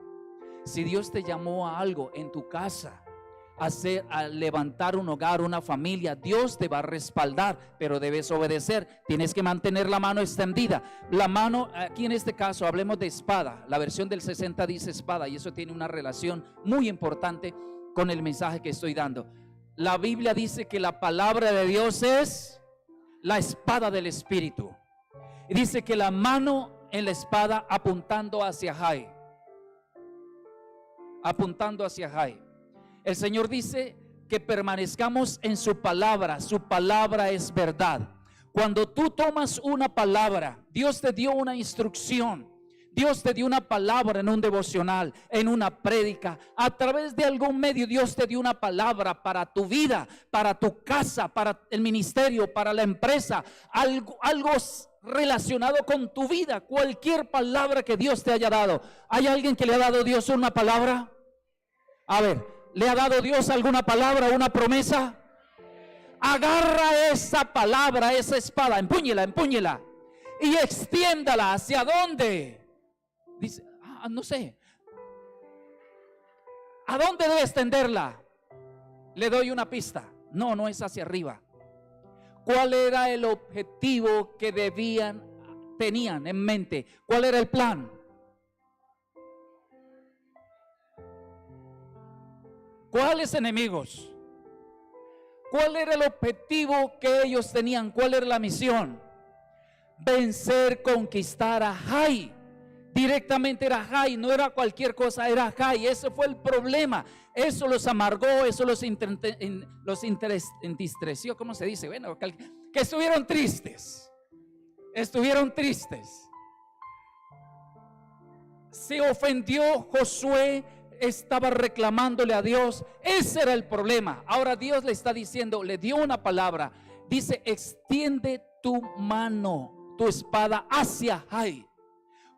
Si Dios te llamó a algo en tu casa, a levantar un hogar, una familia, Dios te va a respaldar, pero debes obedecer. Tienes que mantener la mano extendida. La mano, aquí en este caso hablemos de espada. La versión del 60 dice espada, y eso tiene una relación muy importante con el mensaje que estoy dando. La Biblia dice que la palabra de Dios es la espada del Espíritu, y dice que la mano en la espada apuntando hacia Jai, apuntando hacia Jai. El Señor dice que permanezcamos en su palabra es verdad. Cuando tú tomas una palabra, Dios te dio una instrucción, Dios te dio una palabra en un devocional, en una prédica, a través de algún medio. Dios te dio una palabra para tu vida, para tu casa, para el ministerio, para la empresa, algo relacionado con tu vida. Cualquier palabra que Dios te haya dado. ¿Hay alguien que le ha dado Dios una palabra? A ver, ¿le ha dado Dios alguna palabra, una promesa? Agarra esa palabra, esa espada, empúñela y extiéndala. ¿Hacia dónde? Dice, no sé. ¿A dónde debe extenderla? Le doy una pista. No es hacia arriba. ¿Cuál era el objetivo que tenían en mente? ¿Cuál era el plan? ¿Cuáles enemigos? ¿Cuál era el objetivo que ellos tenían? ¿Cuál era la misión? Vencer, conquistar a Jai. Directamente era Jai, no era cualquier cosa, era Jai. Ese fue el problema. Eso los amargó, eso los entristeció, ¿cómo se dice? Bueno, que estuvieron tristes. Estuvieron tristes. Se ofendió Josué, estaba reclamándole a Dios. Ese era el problema. Ahora Dios le está diciendo, le dio una palabra. Dice, extiende tu mano, tu espada hacia Jai.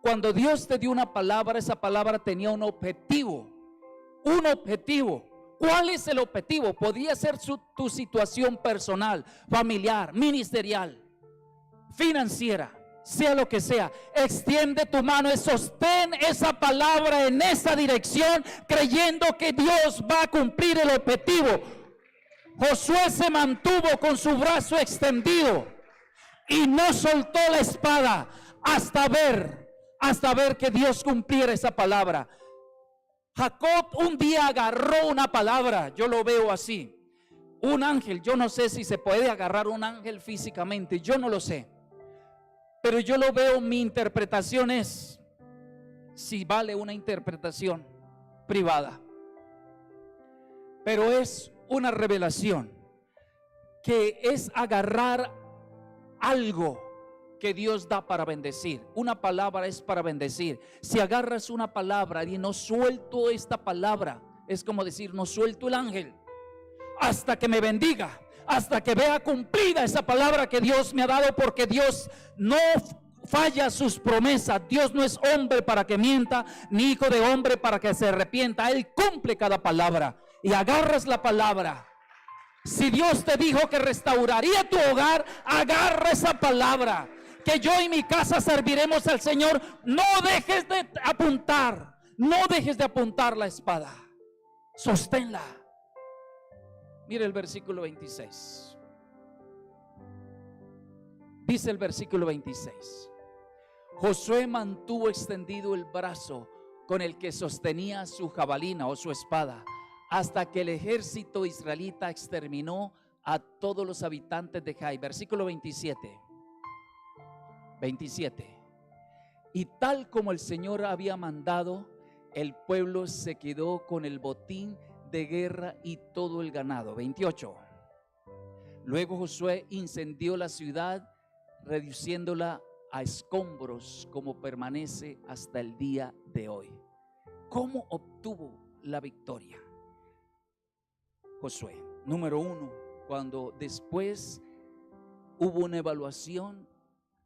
Cuando Dios te dio una palabra, esa palabra tenía un objetivo. Un objetivo. ¿Cuál es el objetivo? Podría ser tu situación personal, familiar, ministerial, financiera, sea lo que sea. Extiende tu mano y sostén esa palabra en esa dirección, creyendo que Dios va a cumplir el objetivo. Josué se mantuvo con su brazo extendido y no soltó la espada hasta ver que Dios cumpliera esa palabra. Jacob un día agarró una palabra, yo lo veo así. Un ángel, yo no sé si se puede agarrar un ángel físicamente, yo no lo sé. Pero yo lo veo, mi interpretación es, si vale una interpretación privada, pero es una revelación que es agarrar algo que Dios da para bendecir. Una palabra es para bendecir. Si agarras una palabra y no suelto esta palabra, es como decir, no suelto el ángel hasta que me bendiga, hasta que vea cumplida esa palabra que Dios me ha dado, porque Dios no falla sus promesas. Dios no es hombre para que mienta, ni hijo de hombre para que se arrepienta. Él cumple cada palabra. Y agarras la palabra. Si Dios te dijo que restauraría tu hogar, agarra esa palabra. Que yo y mi casa serviremos al Señor. No dejes de apuntar, no dejes de apuntar la espada. Sosténla. Mire el versículo 26. Dice el versículo 26: Josué mantuvo extendido el brazo con el que sostenía su jabalina o su espada, hasta que el ejército israelita exterminó a todos los habitantes de Jai. Versículo 27. Y tal como el Señor había mandado, el pueblo se quedó con el botín de guerra y todo el ganado. 28. Luego Josué incendió la ciudad, reduciéndola a escombros, como permanece hasta el día de hoy. ¿Cómo obtuvo la victoria Josué? Número uno, cuando después hubo una evaluación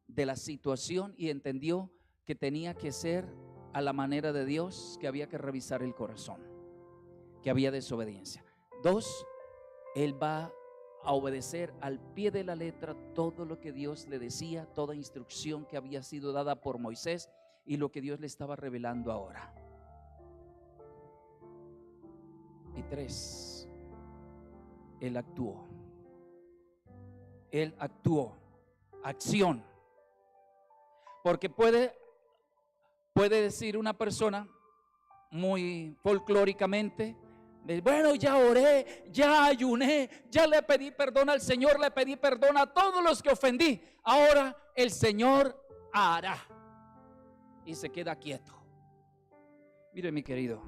de la situación y entendió que tenía que ser a la manera de Dios, que había que revisar el corazón, que había desobediencia. Dos, él va a obedecer al pie de la letra todo lo que Dios le decía, toda instrucción que había sido dada por Moisés y lo que Dios le estaba revelando ahora. Y 3, él actuó. Él actuó. Acción. Porque puede decir una persona muy folclóricamente: bueno, ya oré, ya ayuné, ya le pedí perdón al Señor, le pedí perdón a todos los que ofendí, ahora el Señor hará. Y se queda quieto. Mire, mi querido,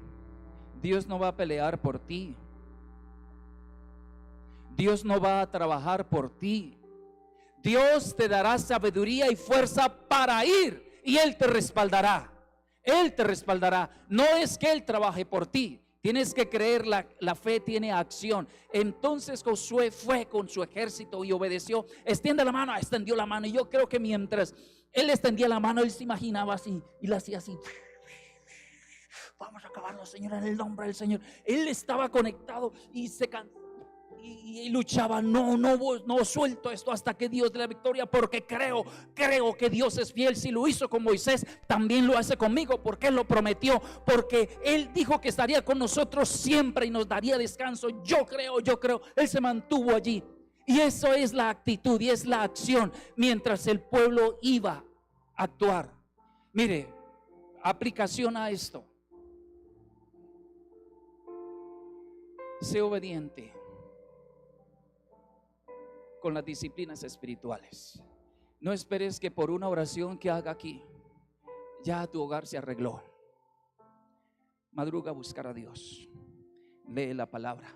Dios no va a pelear por ti. Dios no va a trabajar por ti. Dios te dará sabiduría y fuerza para ir, y Él te respaldará. Él te respaldará. No es que Él trabaje por ti. Tienes que creer, la fe tiene acción. Entonces Josué fue con su ejército y obedeció. Extiende la mano, extendió la mano. Y yo creo que mientras él extendía la mano, él se imaginaba así y la hacía así: vamos a acabarlo, Señor, en el nombre del Señor. Él estaba conectado y se cansó y luchaba: no suelto esto hasta que Dios dé la victoria, porque creo que Dios es fiel. Si lo hizo con Moisés, también lo hace conmigo, porque Él lo prometió, porque Él dijo que estaría con nosotros siempre y nos daría descanso. Yo creo. Él se mantuvo allí, y eso es la actitud y es la acción mientras el pueblo iba a actuar. Mire, aplicación a esto: sé obediente con las disciplinas espirituales. No esperes que por una oración que haga aquí ya tu hogar se arregló. Madruga a buscar a Dios, lee la palabra,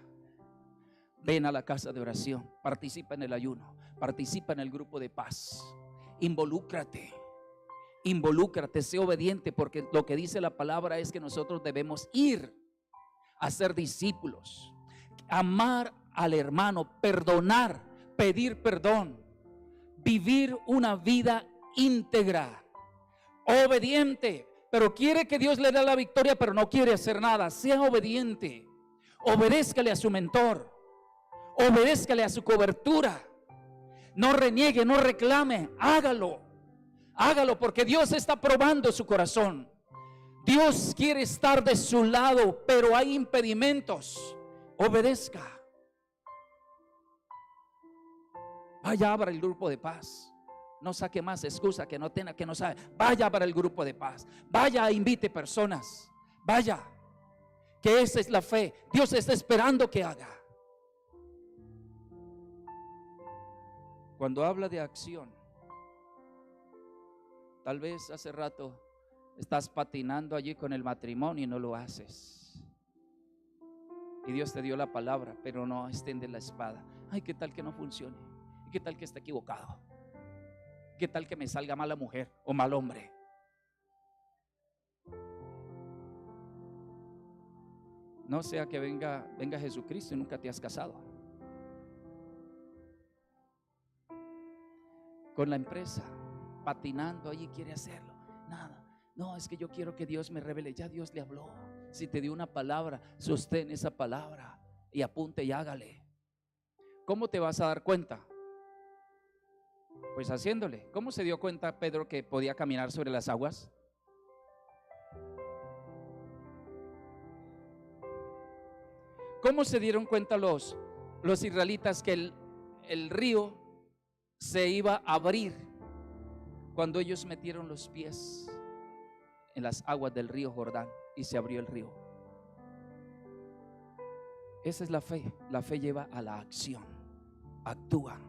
ven a la casa de oración, participa en el ayuno, participa en el grupo de paz, involúcrate, sé obediente, porque lo que dice la palabra es que nosotros debemos ir a ser discípulos, amar al hermano, perdonar, pedir perdón, vivir una vida íntegra, obediente. Pero quiere que Dios le dé la victoria, pero no quiere hacer nada. Sea obediente, obedézcale a su mentor, obedézcale a su cobertura. No reniegue, no reclame, hágalo, porque Dios está probando su corazón. Dios quiere estar de su lado, pero hay impedimentos. Obedezca. Vaya, abra el grupo de paz. No saque más excusa que no tenga, que no sabe. Vaya para el grupo de paz. Vaya, invite personas. Vaya, que esa es la fe. Dios está esperando que haga. Cuando habla de acción, tal vez hace rato estás patinando allí con el matrimonio y no lo haces. Y Dios te dio la palabra, pero no extiende la espada. Ay, ¿qué tal que no funcione? ¿Qué tal que esté equivocado? ¿Qué tal que me salga mala mujer o mal hombre? No sea que venga Jesucristo y nunca te has casado. Con la empresa, patinando allí, quiere hacerlo. Nada. No, es que yo quiero que Dios me revele. Ya Dios le habló. Si te dio una palabra, sostén esa palabra y apunte y hágale. ¿Cómo te vas a dar cuenta? Pues haciéndole. ¿Cómo se dio cuenta Pedro que podía caminar sobre las aguas? ¿Cómo se dieron cuenta los israelitas que el río se iba a abrir cuando ellos metieron los pies en las aguas del río Jordán y se abrió el río? Esa es la fe. La fe lleva a la acción. Actúa.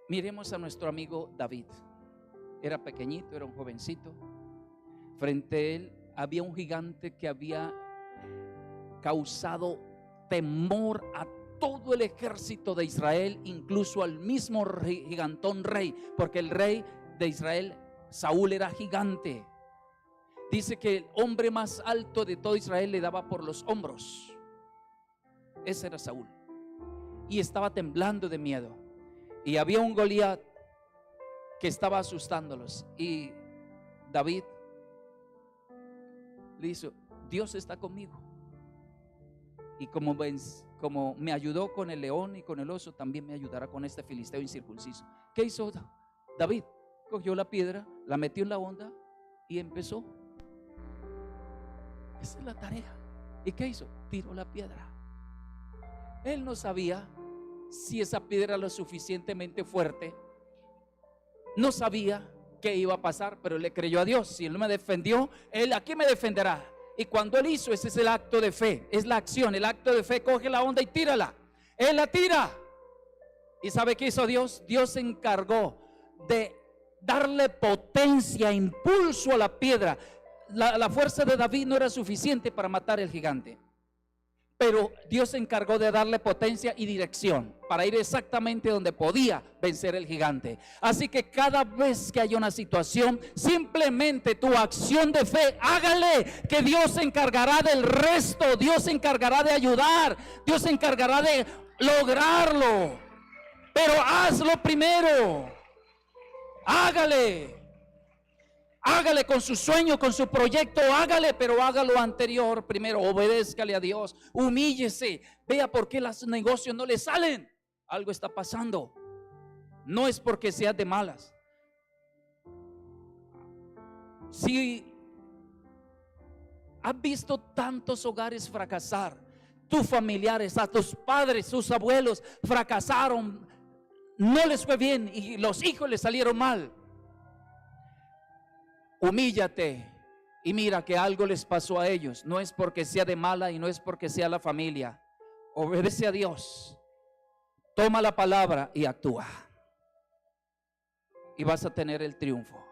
Miremos a nuestro amigo David. Era pequeñito, era un jovencito. Frente a él había un gigante que había causado temor a todo el ejército de Israel, incluso al mismo gigantón rey, porque el rey de Israel, Saúl, era gigante. Dice que el hombre más alto de todo Israel le daba por los hombros. Ese era Saúl. Y estaba temblando de miedo. Y había un Goliat que estaba asustándolos. Y David le dijo: Dios está conmigo. y como me ayudó con el león y con el oso, también me ayudará con este filisteo incircunciso. ¿Qué hizo David? Cogió la piedra, la metió en la onda y empezó. Esa es la tarea. ¿Y qué hizo? Tiró la piedra. Él no sabía si esa piedra era lo suficientemente fuerte, no sabía qué iba a pasar, pero le creyó a Dios. Si Él me defendió, Él aquí me defenderá. Y cuando Él hizo, ese es el acto de fe, es la acción, el acto de fe. Coge la onda y tírala. Él la tira. ¿Y sabe qué hizo Dios? Dios se encargó de darle potencia, impulso a la piedra. La fuerza de David no era suficiente para matar al gigante, pero Dios se encargó de darle potencia y dirección para ir exactamente donde podía vencer el gigante. Así que cada vez que haya una situación, simplemente tu acción de fe, hágale, que Dios se encargará del resto. Dios se encargará de ayudar, Dios se encargará de lograrlo, pero hazlo primero. Hágale con su sueño, con su proyecto, hágale, pero hágalo anterior primero. Obedézcale a Dios, humíllese, vea por qué los negocios no le salen. Algo está pasando. No es porque seas de malas. Si has visto tantos hogares fracasar, tus familiares, a tus padres, sus abuelos fracasaron, no les fue bien y los hijos les salieron mal. Humíllate y mira que algo les pasó a ellos. No es porque sea de mala y no es porque sea la familia. Obedece a Dios, toma la palabra y actúa, y vas a tener el triunfo.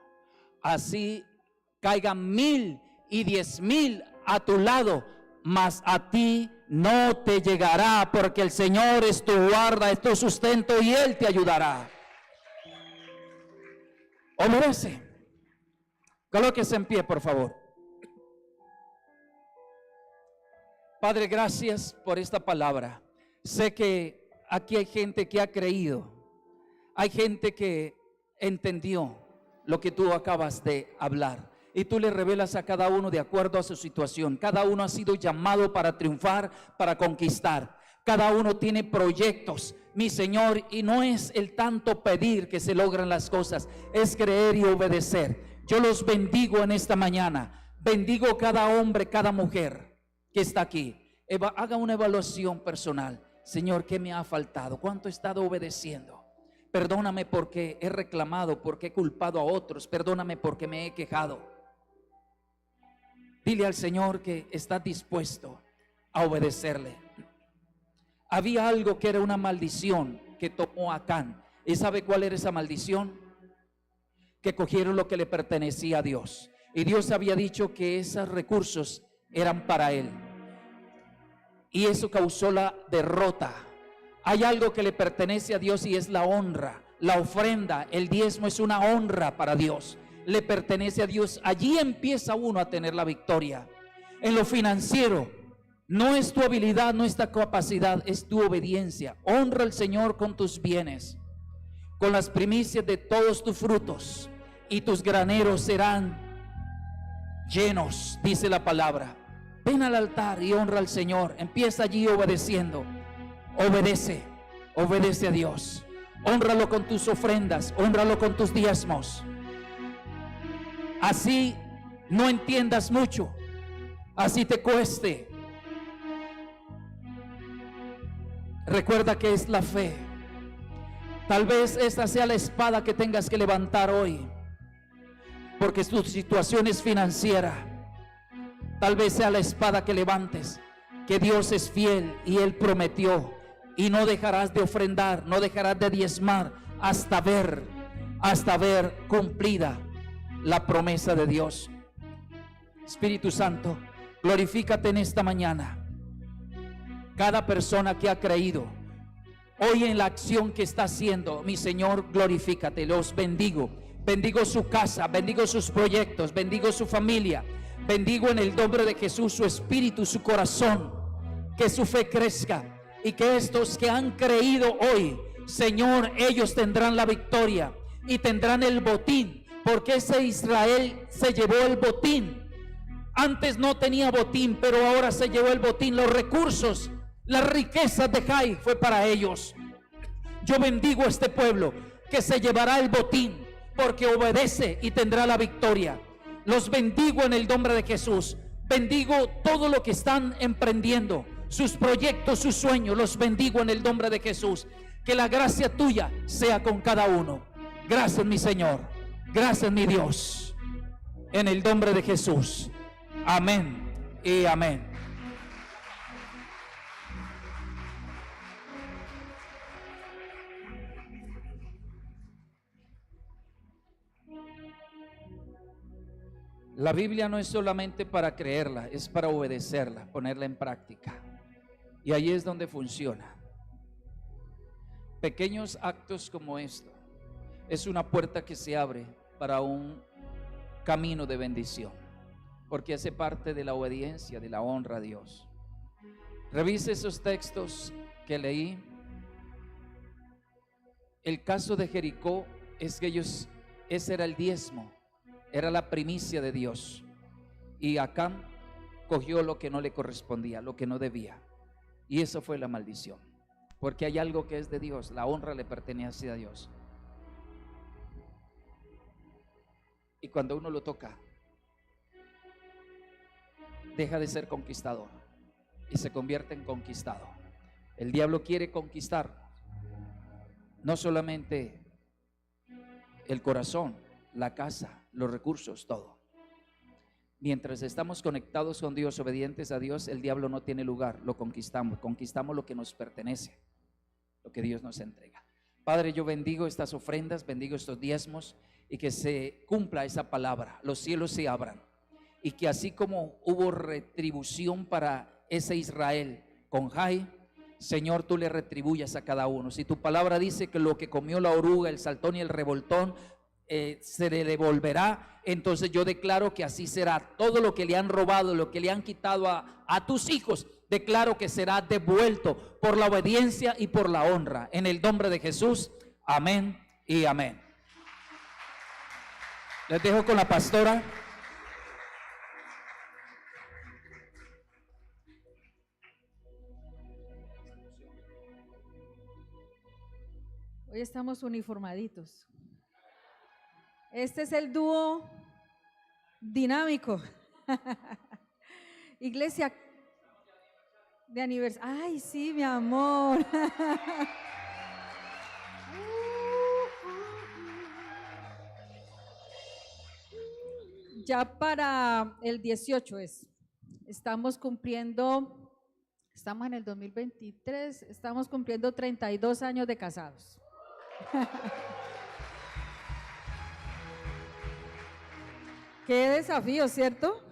Así caigan 1000 y 10,000 a tu lado, mas a ti no te llegará, porque el Señor es tu guarda, es tu sustento y Él te ayudará. Obedece. Colóquese en pie, por favor. Padre, gracias por esta palabra. Sé que aquí hay gente que ha creído, hay gente que entendió lo que tú acabas de hablar, y tú le revelas a cada uno de acuerdo a su situación. Cada uno ha sido llamado para triunfar, para conquistar. Cada uno tiene proyectos, mi Señor, y no es el tanto pedir que se logran las cosas, es creer y obedecer. Yo los bendigo en esta mañana. Bendigo cada hombre, cada mujer que está aquí. Haga una evaluación personal. Señor, ¿qué me ha faltado? ¿Cuánto he estado obedeciendo? Perdóname porque he reclamado, porque he culpado a otros. Perdóname porque me he quejado. Dile al Señor que estás dispuesto a obedecerle. Había algo que era una maldición que tomó Acán. ¿Y sabe cuál era esa maldición? Que cogieron lo que le pertenecía a Dios, y Dios había dicho que esos recursos eran para él, y eso causó la derrota. Hay algo que le pertenece a Dios y es la honra, la ofrenda, el diezmo es una honra para Dios, le pertenece a Dios. Allí empieza uno a tener la victoria. En lo financiero, no es tu habilidad, no es tu capacidad, es tu obediencia. Honra al Señor con tus bienes, con las primicias de todos tus frutos, y tus graneros serán llenos, dice la palabra. Ven al altar y honra al Señor. Empieza allí obedeciendo. Obedece a Dios. Hónralo con tus ofrendas, hónralo con tus diezmos. Así no entiendas mucho, así te cueste. Recuerda que es la fe. Tal vez esta sea la espada que tengas que levantar hoy, porque tu situación es financiera. Tal vez sea la espada que levantes, que Dios es fiel y Él prometió, y no dejarás de ofrendar, no dejarás de diezmar hasta ver cumplida la promesa de Dios. Espíritu Santo, glorifícate en esta mañana. Cada persona que ha creído hoy en la acción que está haciendo, mi Señor, glorifícate. Los bendigo. Bendigo su casa, bendigo sus proyectos, bendigo su familia. Bendigo en el nombre de Jesús su espíritu, su corazón. Que su fe crezca, y que estos que han creído hoy, Señor, ellos tendrán la victoria y tendrán el botín, porque ese Israel se llevó el botín. Antes no tenía botín, pero ahora se llevó el botín, los recursos Las riquezas de Jai fue para ellos. Yo bendigo a este pueblo que se llevará el botín porque obedece y tendrá la victoria. Los bendigo en el nombre de Jesús. Bendigo todo lo que están emprendiendo, sus proyectos, sus sueños. Los bendigo en el nombre de Jesús. Que la gracia tuya sea con cada uno. Gracias, mi Señor. Gracias, mi Dios. En el nombre de Jesús. Amén y amén. La Biblia no es solamente para creerla, es para obedecerla, ponerla en práctica. Y ahí es donde funciona. Pequeños actos como esto es una puerta que se abre para un camino de bendición, porque hace parte de la obediencia, de la honra a Dios. Revise esos textos que leí. El caso de Jericó es que ese era el diezmo. Era la primicia de Dios. Y Acán cogió lo que no le correspondía, lo que no debía. Y eso fue la maldición. Porque hay algo que es de Dios. La honra le pertenece a Dios. Y cuando uno lo toca, deja de ser conquistador y se convierte en conquistado. El diablo quiere conquistar no solamente el corazón, la casa, los recursos, todo. Mientras estamos conectados con Dios, obedientes a Dios, el diablo no tiene lugar. Lo conquistamos, conquistamos lo que nos pertenece, lo que Dios nos entrega. Padre, yo bendigo estas ofrendas, bendigo estos diezmos, y que se cumpla esa palabra, los cielos se abran, y que así como hubo retribución para ese Israel con Jai, Señor, tú le retribuyas a cada uno. Si tu palabra dice que lo que comió la oruga, el saltón y el revoltón se le devolverá, entonces yo declaro que así será. Todo lo que le han robado, lo que le han quitado a tus hijos, declaro que será devuelto por la obediencia y por la honra. En el nombre de Jesús, amén y amén. Les dejo con la pastora. Hoy estamos uniformaditos. Este es el dúo dinámico. Iglesia de aniversario. Ay, sí, mi amor. Ya para el 18 estamos en el 2023, estamos cumpliendo 32 años de casados. Qué desafío, ¿cierto?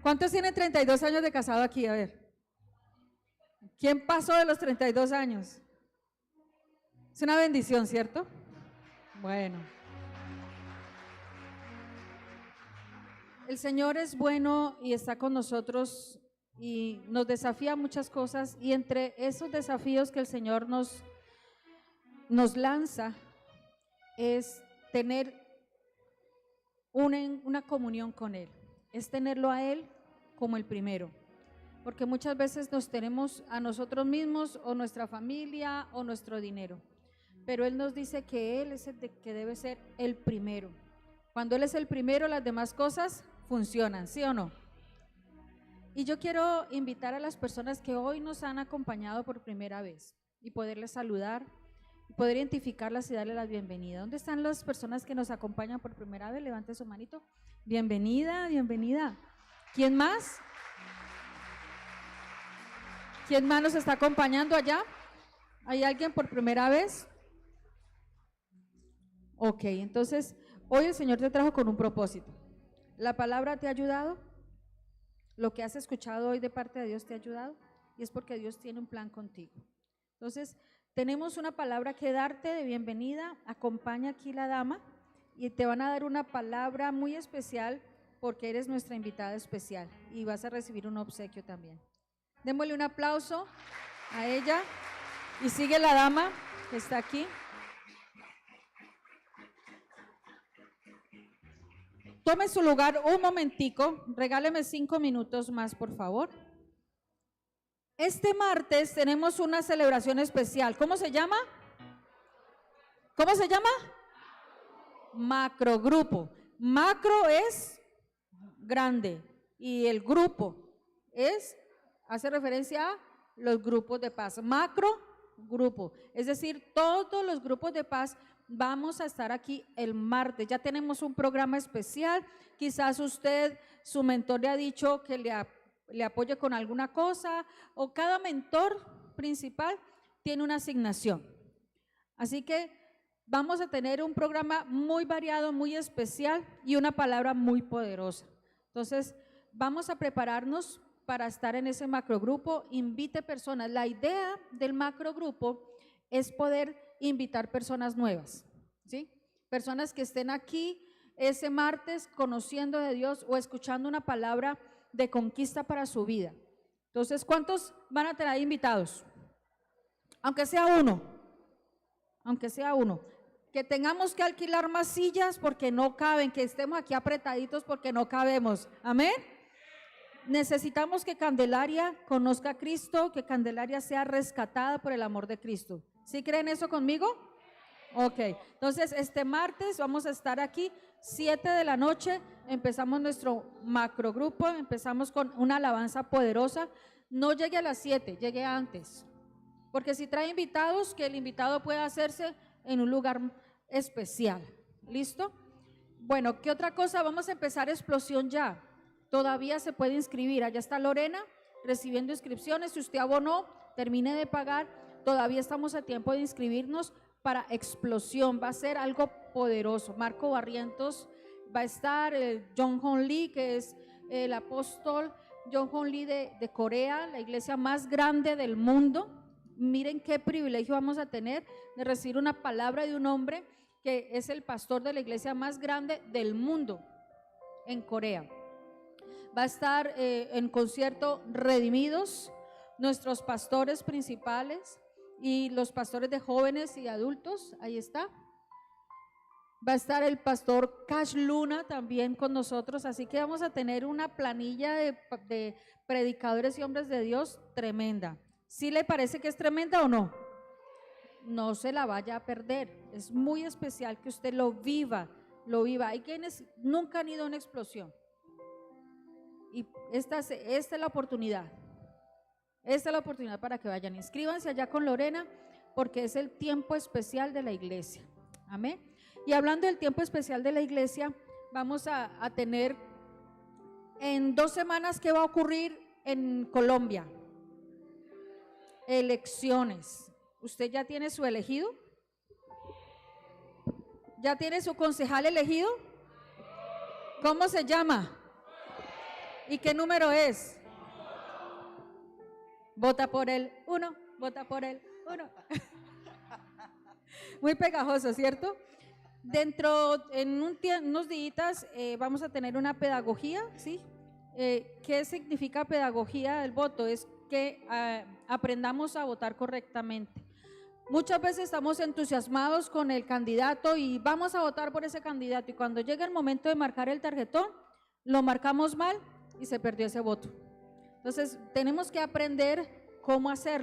¿Cuántos tienen 32 años de casado aquí? A ver. ¿Quién pasó de los 32 años? Es una bendición, ¿cierto? Bueno. El Señor es bueno y está con nosotros y nos desafía muchas cosas, y entre esos desafíos que el Señor nos lanza es tener una comunión con Él, es tenerlo a Él como el primero, porque muchas veces nos tenemos a nosotros mismos o nuestra familia o nuestro dinero, pero Él nos dice que Él es el que debe ser el primero. Cuando Él es el primero, las demás cosas funcionan, ¿sí o no? Y yo quiero invitar a las personas que hoy nos han acompañado por primera vez y poderles saludar, poder identificarlas y darle la bienvenida. ¿Dónde están las personas que nos acompañan por primera vez? Levante su manito. Bienvenida, bienvenida. ¿Quién más? ¿Quién más nos está acompañando allá? ¿Hay alguien por primera vez? Ok, entonces hoy el Señor te trajo con un propósito. ¿La palabra te ha ayudado? ¿Lo que has escuchado hoy de parte de Dios te ha ayudado? Y es porque Dios tiene un plan contigo. Entonces, tenemos una palabra que darte de bienvenida. Acompaña aquí la dama y te van a dar una palabra muy especial porque eres nuestra invitada especial y vas a recibir un obsequio también. Démosle un aplauso a ella y sigue la dama que está aquí. Tome su lugar un momentico, regáleme 5 minutos más, por favor. Este martes tenemos una celebración especial. ¿Cómo se llama? ¿Cómo se llama? Macrogrupo. Macro es grande y el grupo hace referencia a los grupos de paz. Macro grupo, es decir, todos los grupos de paz vamos a estar aquí el martes. Ya tenemos un programa especial. Quizás usted, su mentor le ha dicho que le apoye con alguna cosa, o cada mentor principal tiene una asignación. Así que vamos a tener un programa muy variado, muy especial y una palabra muy poderosa. Entonces, vamos a prepararnos para estar en ese macrogrupo. Invite personas. La idea del macrogrupo es poder invitar personas nuevas, ¿sí? Personas que estén aquí ese martes conociendo de Dios o escuchando una palabra de conquista para su vida. Entonces, ¿cuántos van a tener invitados? Aunque sea uno, aunque sea uno. Que tengamos que alquilar más sillas porque no caben, que estemos aquí apretaditos porque no cabemos. Amén. Necesitamos que Candelaria conozca a Cristo, que Candelaria sea rescatada por el amor de Cristo. ¿Sí creen eso conmigo? Ok, entonces este martes vamos a estar aquí 7 de la noche, empezamos nuestro macrogrupo, empezamos con una alabanza poderosa. No llegue a las 7, llegue antes, porque si trae invitados, que el invitado pueda hacerse en un lugar especial. ¿Listo? Bueno, ¿qué otra cosa? Vamos a empezar Explosión ya. Todavía se puede inscribir. Allá está Lorena recibiendo inscripciones. Si usted abonó, termine de pagar. Todavía estamos a tiempo de inscribirnos para Explosión. Va a ser algo poderoso. Marco Barrientos va a estar, John Hon Lee, que es el apóstol John Hon Lee de Corea, la iglesia más grande del mundo. Miren qué privilegio vamos a tener de recibir una palabra de un hombre que es el pastor de la iglesia más grande del mundo en Corea. Va a estar en concierto Redimidos, nuestros pastores principales y los pastores de jóvenes y adultos, ahí está. Va a estar el pastor Cash Luna también con nosotros, así que vamos a tener una planilla de predicadores y hombres de Dios tremenda. ¿Sí le parece que es tremenda o no? No se la vaya a perder, es muy especial que usted lo viva, lo viva. Hay quienes nunca han ido a una explosión y esta es la oportunidad. Esta es la oportunidad para que vayan. Inscríbanse allá con Lorena porque es el tiempo especial de la iglesia. Amén. Y hablando del tiempo especial de la iglesia, vamos a tener en 2 semanas, ¿qué va a ocurrir en Colombia? Elecciones. ¿Usted ya tiene su elegido? ¿Ya tiene su concejal elegido? ¿Cómo se llama? ¿Y qué número es? Vota por el 1, vota por el 1. Muy pegajoso, ¿cierto? En unos días vamos a tener una pedagogía, ¿sí? ¿Qué significa pedagogía del voto? Es que aprendamos a votar correctamente. Muchas veces estamos entusiasmados con el candidato y vamos a votar por ese candidato, y cuando llega el momento de marcar el tarjetón, lo marcamos mal y se perdió ese voto. Entonces tenemos que aprender cómo hacerlo.